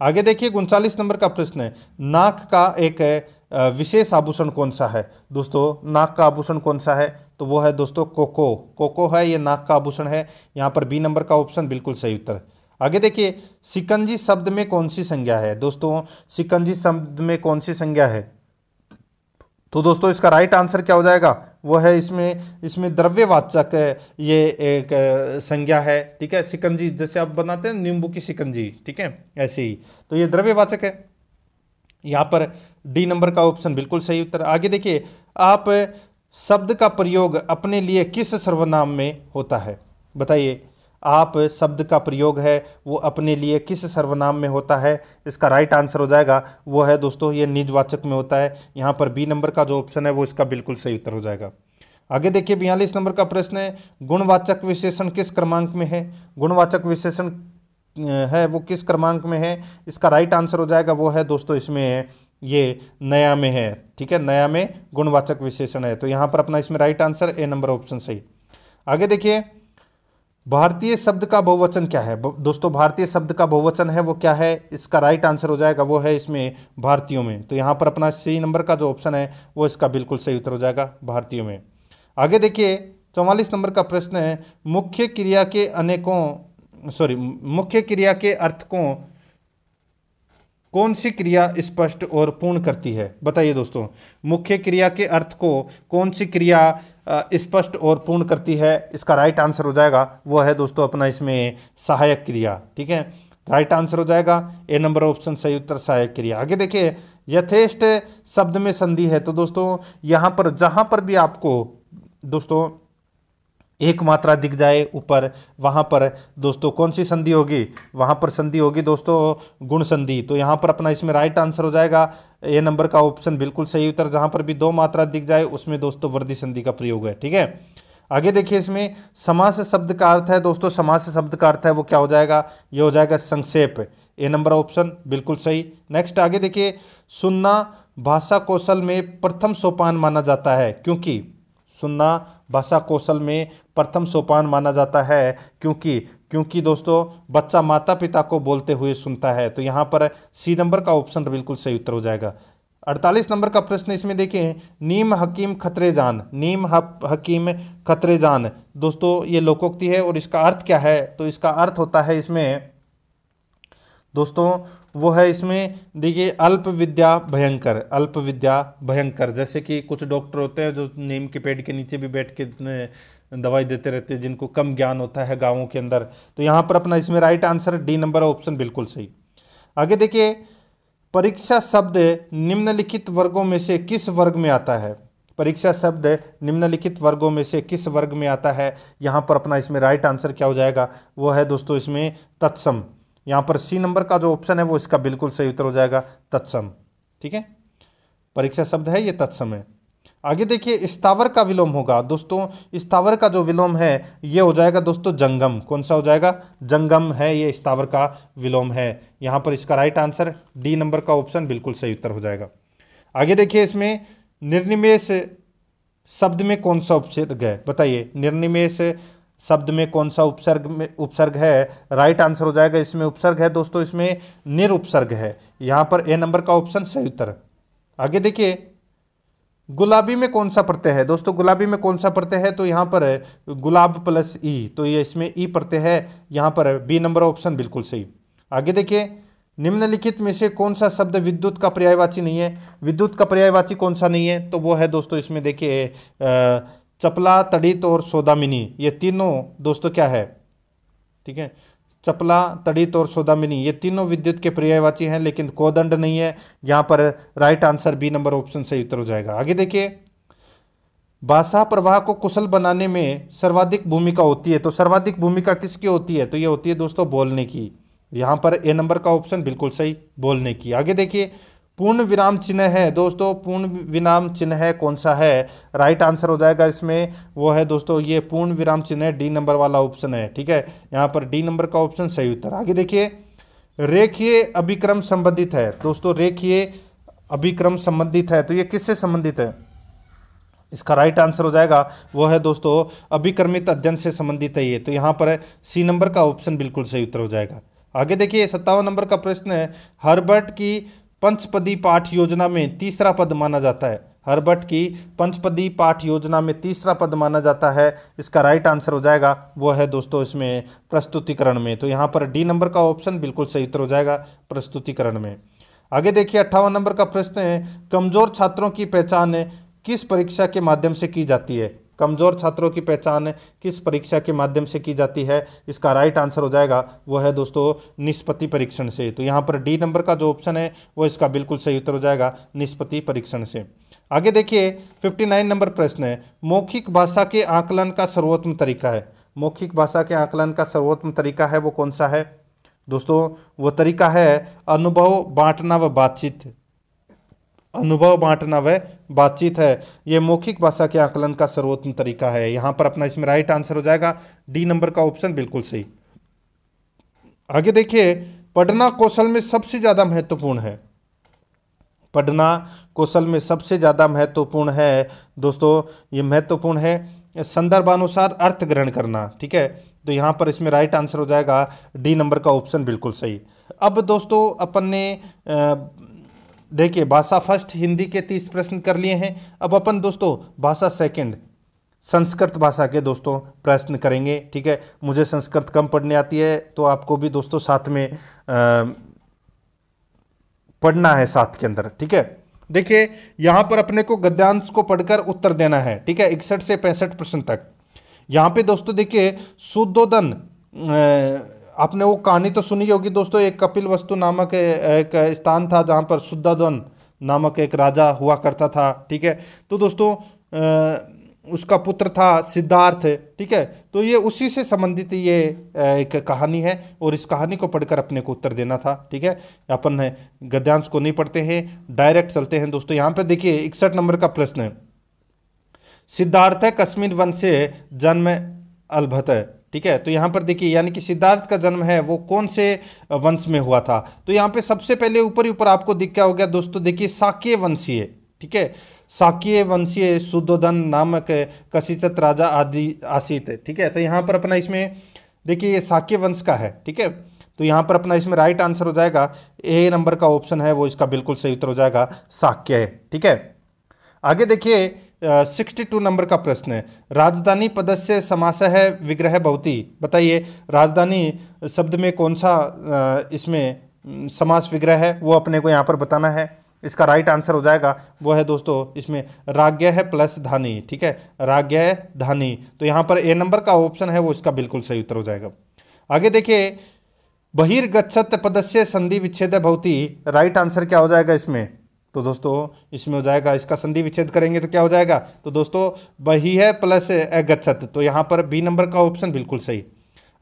आगे देखिए 39 नंबर का प्रश्न है, नाक का एक विशेष आभूषण कौन सा है दोस्तों, नाक का आभूषण कौन सा है, तो वो है दोस्तों कोको, कोको है ये नाक का आभूषण है, यहाँ पर बी नंबर का ऑप्शन बिल्कुल सही उत्तर। आगे देखिए शिकंजी शब्द में कौन सी संज्ञा है दोस्तों, शिकंजी शब्द में कौन सी संज्ञा है, तो दोस्तों इसका राइट आंसर क्या हो जाएगा, वो है इसमें द्रव्यवाचक ये एक संज्ञा है, ठीक है। शिकंजी जैसे आप बनाते हैं नींबू की शिकंजी, ठीक है, ऐसे ही, तो ये द्रव्यवाचक है, यहाँ पर डी नंबर का ऑप्शन बिल्कुल सही उत्तर। आगे देखिए आप शब्द का प्रयोग अपने लिए किस सर्वनाम में होता है, बताइए, आप शब्द का प्रयोग है वो अपने लिए किस सर्वनाम में होता है, इसका राइट आंसर हो जाएगा वो है दोस्तों ये निजवाचक में होता है, यहाँ पर बी नंबर का जो ऑप्शन है वो इसका बिल्कुल सही उत्तर हो जाएगा। आगे देखिए 42 नंबर का प्रश्न है, गुणवाचक विशेषण किस क्रमांक में है, गुणवाचक विशेषण है वो किस क्रमांक में है, इसका राइट आंसर हो जाएगा वो है दोस्तों इसमें ये नया में है, ठीक है, नया में गुणवाचक विशेषण है, तो यहाँ पर अपना इसमें right answer A number option सही। आगे देखिए भारतीय शब्द का बहुवचन क्या है दोस्तों, भारतीय शब्द का बहुवचन है वो क्या है, इसका राइट आंसर हो जाएगा वो है इसमें भारतीयों में, तो यहाँ पर अपना सी नंबर का जो ऑप्शन है वो इसका बिल्कुल सही उत्तर हो जाएगा भारतीयों में। आगे देखिए 44 नंबर का प्रश्न है, मुख्य क्रिया के अर्थ को कौन सी क्रिया स्पष्ट और पूर्ण करती है, बताइए दोस्तों, मुख्य क्रिया के अर्थ को कौन सी क्रिया स्पष्ट और पूर्ण करती है, इसका राइट आंसर हो जाएगा वो है दोस्तों अपना इसमें सहायक क्रिया, ठीक है, राइट आंसर हो जाएगा ए नंबर ऑप्शन सही उत्तर सहायक क्रिया। आगे देखिए यथेष्ट शब्द में संधि है, तो दोस्तों यहाँ पर जहाँ पर भी आपको दोस्तों एक मात्रा दिख जाए ऊपर, वहाँ पर दोस्तों कौन सी संधि होगी, वहाँ पर संधि होगी दोस्तों गुण संधि, तो यहाँ पर अपना इसमें राइट आंसर हो जाएगा ए नंबर का ऑप्शन बिल्कुल सही उत्तर, जहाँ पर भी दो मात्रा दिख जाए उसमें दोस्तों वर्धी संधि का प्रयोग है, ठीक है। आगे देखिए इसमें समास शब्द का अर्थ है दोस्तों, समास शब्द का अर्थ है वो क्या हो जाएगा, ये हो जाएगा संक्षेप, ए नंबर ऑप्शन बिल्कुल सही। नेक्स्ट आगे देखिए सुनना भाषा कौशल में प्रथम सोपान माना जाता है, क्योंकि सुनना भाषा कौशल में प्रथम सोपान माना जाता है क्योंकि क्योंकि दोस्तों बच्चा माता पिता को बोलते हुए सुनता है। तो यहाँ पर सी नंबर का ऑप्शन बिल्कुल सही उत्तर हो जाएगा। 48 नंबर का प्रश्न इसमें देखिए, नीम हकीम खतरे जान, नीम हकीम खतरे जान। दोस्तों ये लोकोक्ति है और इसका अर्थ क्या है? तो इसका अर्थ होता है इसमें दोस्तों वो है इसमें देखिए अल्प विद्या भयंकर, अल्प विद्या भयंकर। जैसे कि कुछ डॉक्टर होते हैं जो नीम के पेड़ के नीचे भी बैठ के दवाई देते रहते हैं, जिनको कम ज्ञान होता है गाँवों के अंदर। तो यहाँ पर अपना इसमें right answer D number option बिल्कुल सही। आगे देखिए, परीक्षा शब्द निम्नलिखित वर्गों में से किस वर्ग में आता है? परीक्षा शब्द निम्नलिखित वर्गों में से किस वर्ग में आता है? यहाँ पर अपना इसमें राइट आंसर क्या हो जाएगा? वो है दोस्तों इसमें तत्सम। यहाँ पर सी नंबर का जो ऑप्शन है वो इसका बिल्कुल सही उत्तर हो जाएगा, तत्सम। ठीक है, परीक्षा शब्द है ये तत्सम है। आगे देखिए, स्थावर का विलोम होगा। दोस्तों स्थावर का जो विलोम है ये हो जाएगा दोस्तों जंगम। कौन सा हो जाएगा? जंगम है, ये स्थावर का विलोम है। यहाँ पर इसका राइट आंसर डी नंबर का ऑप्शन बिल्कुल सही उत्तर हो जाएगा। आगे देखिए, इसमें निर्निमेष शब्द में कौन सा उपसर्ग है? बताइए, निर्निमेष शब्द में कौन सा उपसर्ग है? राइट आंसर हो जाएगा इसमें उपसर्ग है दोस्तों, इसमें निरुपसर्ग है। यहाँ पर ए नंबर का ऑप्शन सही उत्तर। आगे देखिए, गुलाबी में कौन सा प्रत्यय है? दोस्तों गुलाबी में कौन सा प्रत्यय है? तो यहाँ पर गुलाब प्लस ई, तो ये इसमें ई प्रत्यय है। यहाँ पर बी नंबर ऑप्शन बिल्कुल सही। आगे देखिए, निम्नलिखित में से कौन सा शब्द विद्युत का पर्यायवाची नहीं है? विद्युत का पर्यायवाची कौन सा नहीं है? तो वो है दोस्तों इसमें देखिए चपला, तड़ित और सौदामिनी। ये तीनों दोस्तों क्या है? ठीक है, चपला, तड़ित और सौदामिनी ये तीनों विद्युत के पर्यायवाची हैं, लेकिन कोदंड नहीं है। यहाँ पर right answer B number option सही उत्तर हो जाएगा। आगे देखिए, भाषा प्रवाह को कुशल बनाने में सर्वाधिक भूमिका होती है। तो सर्वाधिक भूमिका किसकी होती है? तो ये होती है दोस्तों बोलने की। यहाँ पर ए नंबर का ऑप्शन बिल्कुल सही, बोलने की। आगे देखिए, पूर्ण विराम चिन्ह है दोस्तों, पूर्ण विराम चिन्ह है कौन सा है? राइट आंसर हो जाएगा इसमें वो है दोस्तों ये पूर्ण विराम चिन्ह है, डी नंबर वाला ऑप्शन है। ठीक है, यहाँ पर डी नंबर का ऑप्शन सही उत्तर। आगे देखिए, रेखीय अभिक्रम संबंधित है। दोस्तों रेखीय अभिक्रम संबंधित है, तो ये किससे संबंधित है? इसका राइट आंसर हो जाएगा वो है दोस्तों अभिक्रमित अध्ययन से संबंधित है ये। तो यहाँ पर सी नंबर का ऑप्शन बिल्कुल सही उत्तर हो जाएगा। आगे देखिए, 57 नंबर का प्रश्न है, हर्बर्ट की पंचपदी पाठ योजना में तीसरा पद माना जाता है। हर्बर्ट की पंचपदी पाठ योजना में तीसरा पद माना जाता है। इसका राइट आंसर हो जाएगा वो है दोस्तों इसमें प्रस्तुतिकरण में। तो यहाँ पर डी नंबर का ऑप्शन बिल्कुल सही उत्तर हो जाएगा, प्रस्तुतिकरण में। आगे देखिए, 58 नंबर का प्रश्न है, कमजोर छात्रों की पहचान किस परीक्षा के माध्यम से की जाती है? कमजोर छात्रों की पहचान किस परीक्षा के माध्यम से की जाती है? इसका राइट आंसर हो जाएगा वो है दोस्तों निष्पत्ति परीक्षण से। तो यहाँ पर डी नंबर का जो ऑप्शन है वो इसका बिल्कुल सही उत्तर हो जाएगा, निष्पत्ति परीक्षण से। आगे देखिए, 59 नंबर प्रश्न है, मौखिक भाषा के आकलन का सर्वोत्तम तरीका है। मौखिक भाषा के आकलन का सर्वोत्तम तरीका है वो कौन सा है? दोस्तों वो तरीका है अनुभव बांटना व बातचीत। अनुभव बांटना व बातचीत है, ये मौखिक भाषा के आकलन का सर्वोत्तम तरीका है। यहाँ पर अपना इसमें राइट आंसर हो जाएगा डी नंबर का ऑप्शन बिल्कुल सही। आगे देखिए, पढ़ना कौशल में सबसे ज्यादा महत्वपूर्ण है। पढ़ना कौशल में सबसे ज्यादा महत्वपूर्ण है दोस्तों, ये महत्वपूर्ण है संदर्भानुसार अर्थ ग्रहण करना। ठीक है, तो यहाँ पर इसमें राइट आंसर हो जाएगा डी नंबर का ऑप्शन बिल्कुल सही। अब दोस्तों अपन ने देखिए भाषा फर्स्ट हिंदी के 30 प्रश्न कर लिए हैं। अब अपन दोस्तों भाषा सेकंड संस्कृत भाषा के दोस्तों प्रश्न करेंगे। ठीक है, मुझे संस्कृत कम पढ़ने आती है, तो आपको भी दोस्तों साथ में पढ़ना है साथ के अंदर। ठीक है, देखिए यहाँ पर अपने को गद्यांश को पढ़कर उत्तर देना है। ठीक है, 61 से 65 प्रश्न तक। यहाँ पे दोस्तों देखिए, शुद्धोदन आपने वो कहानी तो सुनी होगी दोस्तों, एक कपिल वस्तु नामक एक स्थान था जहाँ पर शुद्धोदन नामक एक राजा हुआ करता था। ठीक है, तो दोस्तों उसका पुत्र था सिद्धार्थ। ठीक है, तो ये उसी से संबंधित ये एक कहानी है और इस कहानी को पढ़कर अपने को उत्तर देना था। ठीक है, अपन गद्यांश को नहीं पढ़ते हैं, डायरेक्ट चलते हैं दोस्तों। यहाँ पे देखिए 61 नंबर का प्रश्न है, सिद्धार्थ कश्मीर वंश से जन्म अलभत है। ठीक है, तो यहाँ पर देखिए यानी कि सिद्धार्थ का जन्म है वो कौन से वंश में हुआ था? तो यहाँ पे सबसे पहले ऊपर ही ऊपर आपको दिख क्या हो गया दोस्तों, देखिए साक्य वंशीय। ठीक है, साक्य वंशीय शुद्धोदन नामक कशिचत राजा आदि आसित। ठीक है, तो यहाँ पर अपना इसमें देखिए ये शाक्य वंश का है, ठीक है। तो यहाँ पर अपना इसमें राइट आंसर हो जाएगा ए नंबर का ऑप्शन है वो इसका बिल्कुल सही उत्तर हो जाएगा, शाक्य है, ठीक है। आगे देखिए 62 नंबर का प्रश्न है, राजधानी पदस्य समासः विग्रह भवति। बताइए राजधानी शब्द में कौन सा इसमें समास विग्रह है वो अपने को यहाँ पर बताना है। इसका राइट आंसर हो जाएगा वो है दोस्तों इसमें राज्ञ है प्लस धानी, ठीक है, राज्ञ है धानी। तो यहाँ पर ए नंबर का ऑप्शन है वो इसका बिल्कुल सही उत्तर हो जाएगा। आगे देखिए बहिर्गच्छत पदस्य संधि विच्छेद भवति। राइट आंसर क्या हो जाएगा इसमें, तो दोस्तों इसमें हो जाएगा, इसका संधि विच्छेद करेंगे तो क्या हो जाएगा, तो दोस्तों बही है प्लस गच्छत, तो यहाँ पर बी नंबर का ऑप्शन बिल्कुल सही।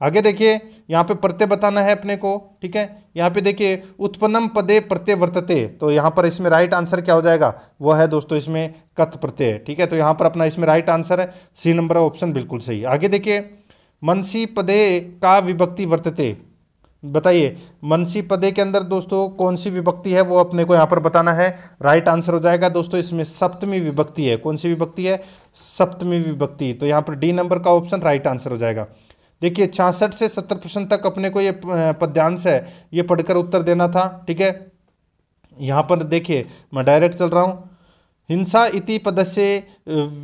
आगे देखिए यहाँ पे प्रत्यय बताना है अपने को, ठीक है। यहाँ पे देखिए उत्पन्नम पदे प्रत्यय वर्तते, तो यहाँ पर इसमें राइट आंसर क्या हो जाएगा, वो है दोस्तों इसमें कथ प्रत्यय, ठीक है। तो यहाँ पर अपना इसमें राइट आंसर है सी नंबर ऑप्शन बिल्कुल सही। आगे देखिए मनसी पदे का विभक्ति वर्तते। बताइए मनसी पदे के अंदर दोस्तों कौन सी विभक्ति है वो अपने को यहाँ पर बताना है। राइट आंसर हो जाएगा दोस्तों इसमें सप्तमी विभक्ति है। कौन सी विभक्ति है, सप्तमी विभक्ति। तो यहाँ पर डी नंबर का ऑप्शन राइट आंसर हो जाएगा। देखिए 66 से 70% तक अपने को ये पद्यांश है ये पढ़कर उत्तर देना था, ठीक है। यहाँ पर देखिए मैं डायरेक्ट चल रहा हूँ। हिंसा इति पदस्य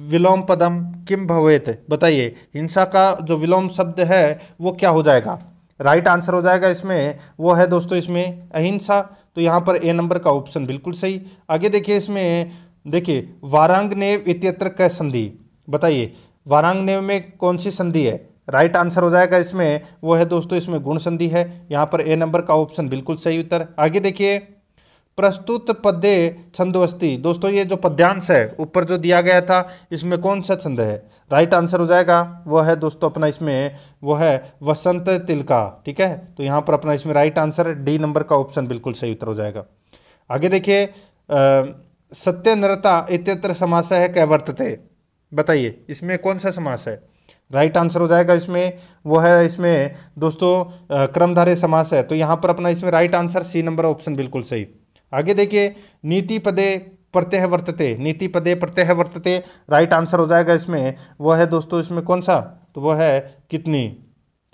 विलोम पदम किम भवेत। बताइए हिंसा का जो विलोम शब्द है वो क्या हो जाएगा। राइट आंसर हो जाएगा इसमें वो है दोस्तों इसमें अहिंसा। तो यहाँ पर ए नंबर का ऑप्शन बिल्कुल सही। आगे देखिए इसमें देखिए वारांगनेव इत्यत्र क संधि। बताइए वारांगनेव में कौन सी संधि है। राइट आंसर हो जाएगा इसमें वो है दोस्तों इसमें गुण संधि है। यहाँ पर ए नंबर का ऑप्शन बिल्कुल सही उत्तर। आगे देखिए प्रस्तुत पद्य छंदोस्ति। दोस्तों ये जो पद्यांश है ऊपर जो दिया गया था इसमें कौन सा छंद है। राइट आंसर हो जाएगा वो है दोस्तों अपना इसमें वो है वसंत तिलका, ठीक है। तो यहाँ पर अपना इसमें राइट आंसर डी नंबर का ऑप्शन बिल्कुल सही उत्तर हो जाएगा। आगे देखिए सत्य नरता इत्यत्र समास है कै वर्तते। बताइए इसमें कौन सा समास है। राइट आंसर हो जाएगा इसमें वो है इसमें दोस्तों क्रमधारय समास है। तो यहाँ पर अपना इसमें right answer C number option बिल्कुल सही। आगे देखिए नीति पदे प्रत्यय वर्तते। नीति पदे प्रत्यय वर्तते राइट आंसर हो जाएगा इसमें वो है दोस्तों इसमें कौन सा, तो वो है कितनी।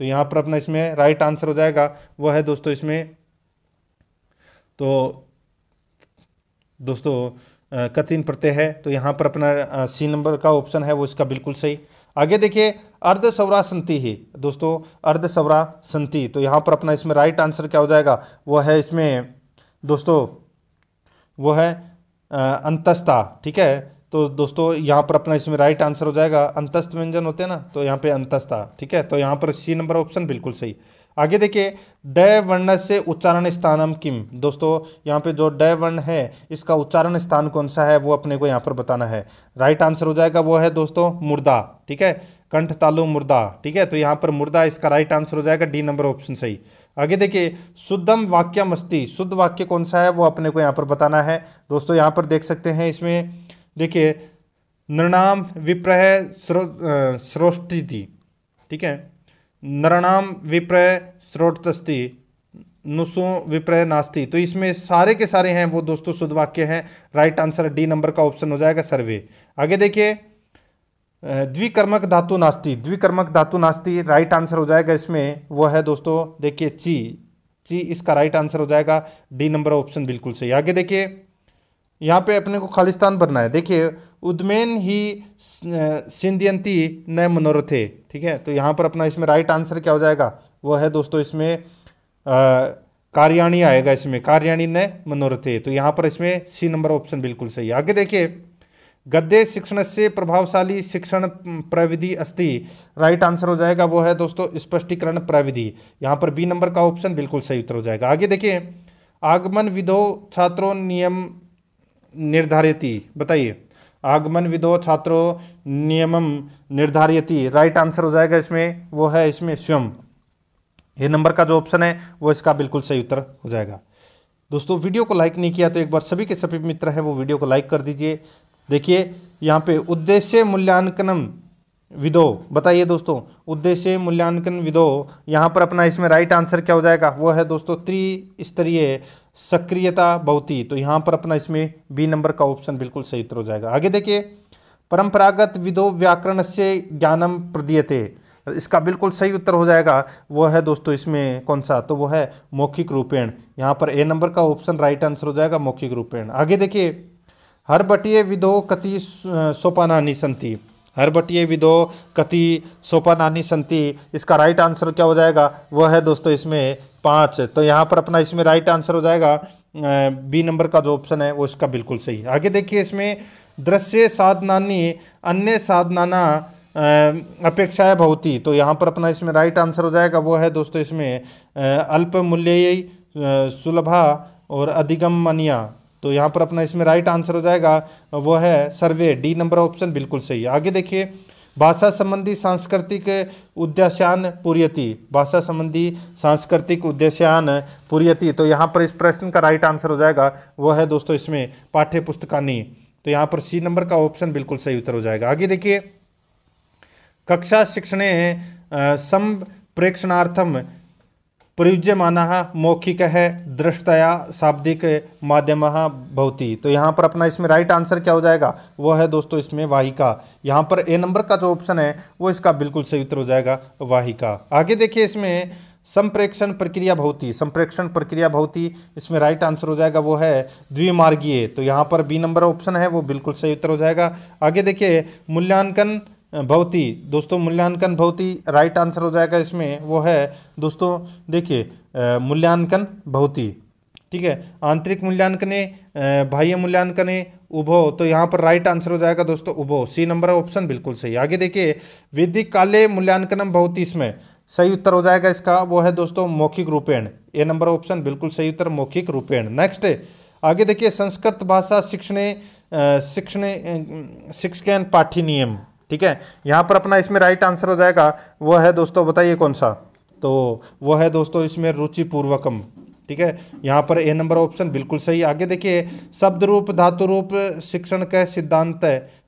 तो यहाँ पर अपना इसमें राइट आंसर हो जाएगा वो है दोस्तों इसमें तो दोस्तों कठिन प्रत्यय है। तो यहाँ पर अपना सी नंबर का ऑप्शन है वो इसका बिल्कुल सही। आगे देखिए अर्ध सवरा संति ही। दोस्तों अर्ध सवरा संति, तो यहाँ पर अपना इसमें राइट आंसर क्या हो जाएगा वो है इसमें दोस्तों वो है अंतस्था, ठीक है। तो दोस्तों यहाँ पर अपना इसमें राइट आंसर हो जाएगा अंतस्थ व्यंजन होते हैं ना, तो यहाँ पे अंतस्था, ठीक है। तो यहाँ पर सी नंबर ऑप्शन बिल्कुल सही। आगे देखिए ड वर्ण से उच्चारण स्थानम किम। दोस्तों यहाँ पे जो ड वर्ण है इसका उच्चारण स्थान कौन सा है वो अपने को यहाँ पर बताना है। राइट आंसर हो जाएगा वो है दोस्तों मुर्दा, ठीक है, कंठ तालु मुर्दा, ठीक है। तो यहाँ पर मुर्दा इसका राइट आंसर हो जाएगा डी नंबर ऑप्शन सही। आगे देखिए शुद्धम वाक्यमस्ति। शुद्ध वाक्य कौन सा है वो अपने को यहाँ पर बताना है। दोस्तों यहाँ पर देख सकते हैं इसमें देखिए नृणाम विप्रह श्रोष्टि, ठीक है, नरणाम विप्रय श्रोतस्ति नुसु विप्रय नास्ति। तो इसमें सारे के सारे हैं वो दोस्तों शुद्ध वाक्य हैं। राइट आंसर डी नंबर का ऑप्शन हो जाएगा सर्वे। आगे देखिए द्विकर्मक धातु नास्ति। द्विकर्मक धातु नास्ति राइट आंसर हो जाएगा इसमें वो है दोस्तों देखिए ची। ची इसका राइट आंसर हो जाएगा डी नंबर ऑप्शन बिल्कुल सही। आगे देखिए यहाँ पे अपने को खालिस्तान भरना है। देखिए उद्मेन ही सिंध्यंती न मनोरथे, ठीक है। तो यहाँ पर अपना इसमें राइट आंसर क्या हो जाएगा वो है दोस्तों इसमें कार्याणी आएगा, इसमें कार्याणी न मनोरथे। तो यहाँ पर इसमें सी नंबर ऑप्शन बिल्कुल सही। आगे देखिए गद्य शिक्षण से प्रभावशाली शिक्षण प्रविधि अस्ति। राइट आंसर हो जाएगा वो है दोस्तों स्पष्टीकरण प्रविधि। यहाँ पर बी नंबर का ऑप्शन बिल्कुल सही उत्तर हो जाएगा। आगे देखिए आगमन विधो छात्रों नियम निर्धारिती। बताइए आगमन विधो छात्रों नियमम निर्धारियति। राइट आंसर हो जाएगा इसमें वो है इसमें स्वयं। ये नंबर का जो ऑप्शन है वो इसका बिल्कुल सही उत्तर हो जाएगा। दोस्तों वीडियो को लाइक नहीं किया तो एक बार सभी के सभी मित्र हैं वो वीडियो को लाइक कर दीजिए। देखिए यहाँ पे उद्देश्य मूल्यांकनम विदो। बताइए दोस्तों उद्देश्य मूल्यांकन विदो, यहाँ पर अपना इसमें राइट आंसर क्या हो जाएगा वो है दोस्तों त्रिस्तरीय सक्रियता भवति। तो यहाँ पर अपना इसमें बी नंबर का ऑप्शन बिल्कुल सही उत्तर हो जाएगा। आगे देखिए परंपरागत विदो व्याकरण से ज्ञानम प्रदीयते। इसका बिल्कुल सही उत्तर हो जाएगा वो है दोस्तों इसमें कौन सा, तो वो है मौखिक रूपेण। यहाँ पर ए नंबर का ऑप्शन राइट आंसर हो जाएगा मौखिक रूपेण। आगे देखिए, हरभटीय विधो कति सोपानानि सन्ति, हरभटीय विधो कति सोपानानि सन्ति, इसका राइट आंसर क्या हो जाएगा, वो है दोस्तों इसमें 5। तो यहाँ पर अपना इसमें राइट आंसर हो जाएगा बी नंबर का जो ऑप्शन है वो इसका बिल्कुल सही। आगे देखिए, इसमें दृश्य साधनानि अन्य साधनाना अपेक्षाएं भवती, तो यहाँ पर अपना इसमें राइट आंसर हो जाएगा वो है दोस्तों इसमें अल्प मूल्य सुलभा और अधिगमनीय, तो यहाँ पर अपना इसमें राइट आंसर हो जाएगा वो है सर्वे, डी नंबर ऑप्शन बिल्कुल सही। आगे देखिए, भाषा संबंधी सांस्कृतिक उद्देश्यान पूर्यति, भाषा संबंधी सांस्कृतिक उद्देश्यान पूर्यति, तो यहाँ पर इस प्रश्न का राइट आंसर हो जाएगा वो है दोस्तों इसमें पाठ्य पुस्तकानि, तो यहाँ पर सी नंबर का ऑप्शन बिल्कुल सही उत्तर हो जाएगा। आगे देखिए, कक्षा शिक्षणे संप्रेक्षणार्थम प्रयुज्यमानः मौखिकः दृष्टया शाब्दिक माध्यमः भवति, तो यहाँ पर अपना इसमें राइट आंसर क्या हो जाएगा वो है दोस्तों इसमें वाहिका। यहाँ पर ए नंबर का जो ऑप्शन है वो इसका बिल्कुल सही उत्तर हो जाएगा वाहिका। आगे देखिए, इसमें संप्रेक्षण प्रक्रिया भवति, संप्रेक्षण प्रक्रिया भवति, इसमें राइट आंसर हो जाएगा वो है द्विमार्गीय, तो यहाँ पर बी नंबर ऑप्शन है वो बिल्कुल सही उत्तर हो जाएगा। आगे देखिए, मूल्यांकन भवती, दोस्तों मूल्यांकन भवती राइट आंसर हो जाएगा इसमें वो है दोस्तों देखिए मूल्यांकन भवती, ठीक है, आंतरिक मूल्यांकने बाह्य मूल्यांकने उभो, तो यहाँ पर राइट आंसर हो जाएगा दोस्तों उभो, सी नंबर ऑप्शन बिल्कुल सही। आगे देखिए, वैदिक काले मूल्यांकनम भवती, इसमें सही उत्तर हो जाएगा इसका वो है दोस्तों मौखिक रूपेण, ए नंबर ऑप्शन बिल्कुल सही उत्तर मौखिक रूपेण। नेक्स्ट आगे देखिए, संस्कृत भाषा शिक्षण पाठ्य नियम, ठीक है, यहाँ पर अपना इसमें राइट आंसर हो जाएगा वो है दोस्तों बताइए कौन सा, तो वो है दोस्तों इसमें रुचिपूर्वकम, ठीक है, यहाँ पर ए नंबर ऑप्शन बिल्कुल सही। आगे देखिए, शब्द रूप धातु रूप शिक्षण का सिद्धांत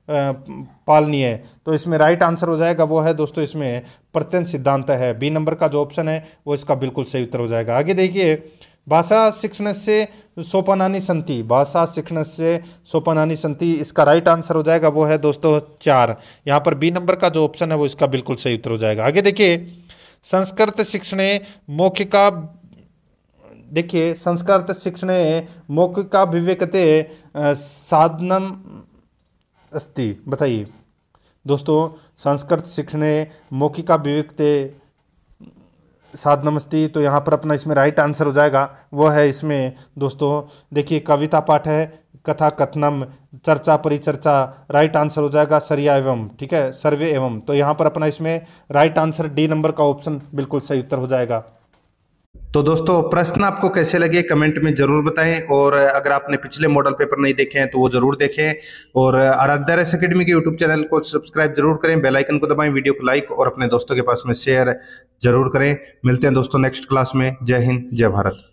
पालनीय, तो इसमें राइट आंसर हो जाएगा वो है दोस्तों इसमें प्रत्यय सिद्धांत है, बी नंबर का जो ऑप्शन है वो इसका बिल्कुल सही उत्तर हो जाएगा। आगे देखिए, भाषा शिक्षण से सोपानानि सन्ति, भाषा शिक्षण से सोपानानि सन्ति, इसका राइट आंसर हो जाएगा वो है दोस्तों 4, यहाँ पर बी नंबर का जो ऑप्शन है वो इसका बिल्कुल सही उत्तर हो जाएगा। आगे देखिए, संस्कृत शिक्षणे मौखिका, देखिए संस्कृत शिक्षणे मौखिका विवेकते साधनम अस्ति, बताइए दोस्तों संस्कृत शिक्षणे मौखिका विवेकते साधनमस्ती, तो यहाँ पर अपना इसमें राइट आंसर हो जाएगा वो है इसमें दोस्तों देखिए कविता पाठ है, कथा कथनम, चर्चा परिचर्चा, राइट आंसर हो जाएगा सर्या एवं, ठीक है, सर्वे एवं, तो यहाँ पर अपना इसमें राइट आंसर डी नंबर का ऑप्शन बिल्कुल सही उत्तर हो जाएगा। तो दोस्तों प्रश्न आपको कैसे लगे कमेंट में जरूर बताएं, और अगर आपने पिछले मॉडल पेपर नहीं देखे हैं तो वो जरूर देखें, और आराध्या रेस एकेडमी के यूट्यूब चैनल को सब्सक्राइब जरूर करें, बेल आइकन को दबाएं, वीडियो को लाइक और अपने दोस्तों के पास में शेयर जरूर करें। मिलते हैं दोस्तों नेक्स्ट क्लास में। जय हिंद, जय भारत।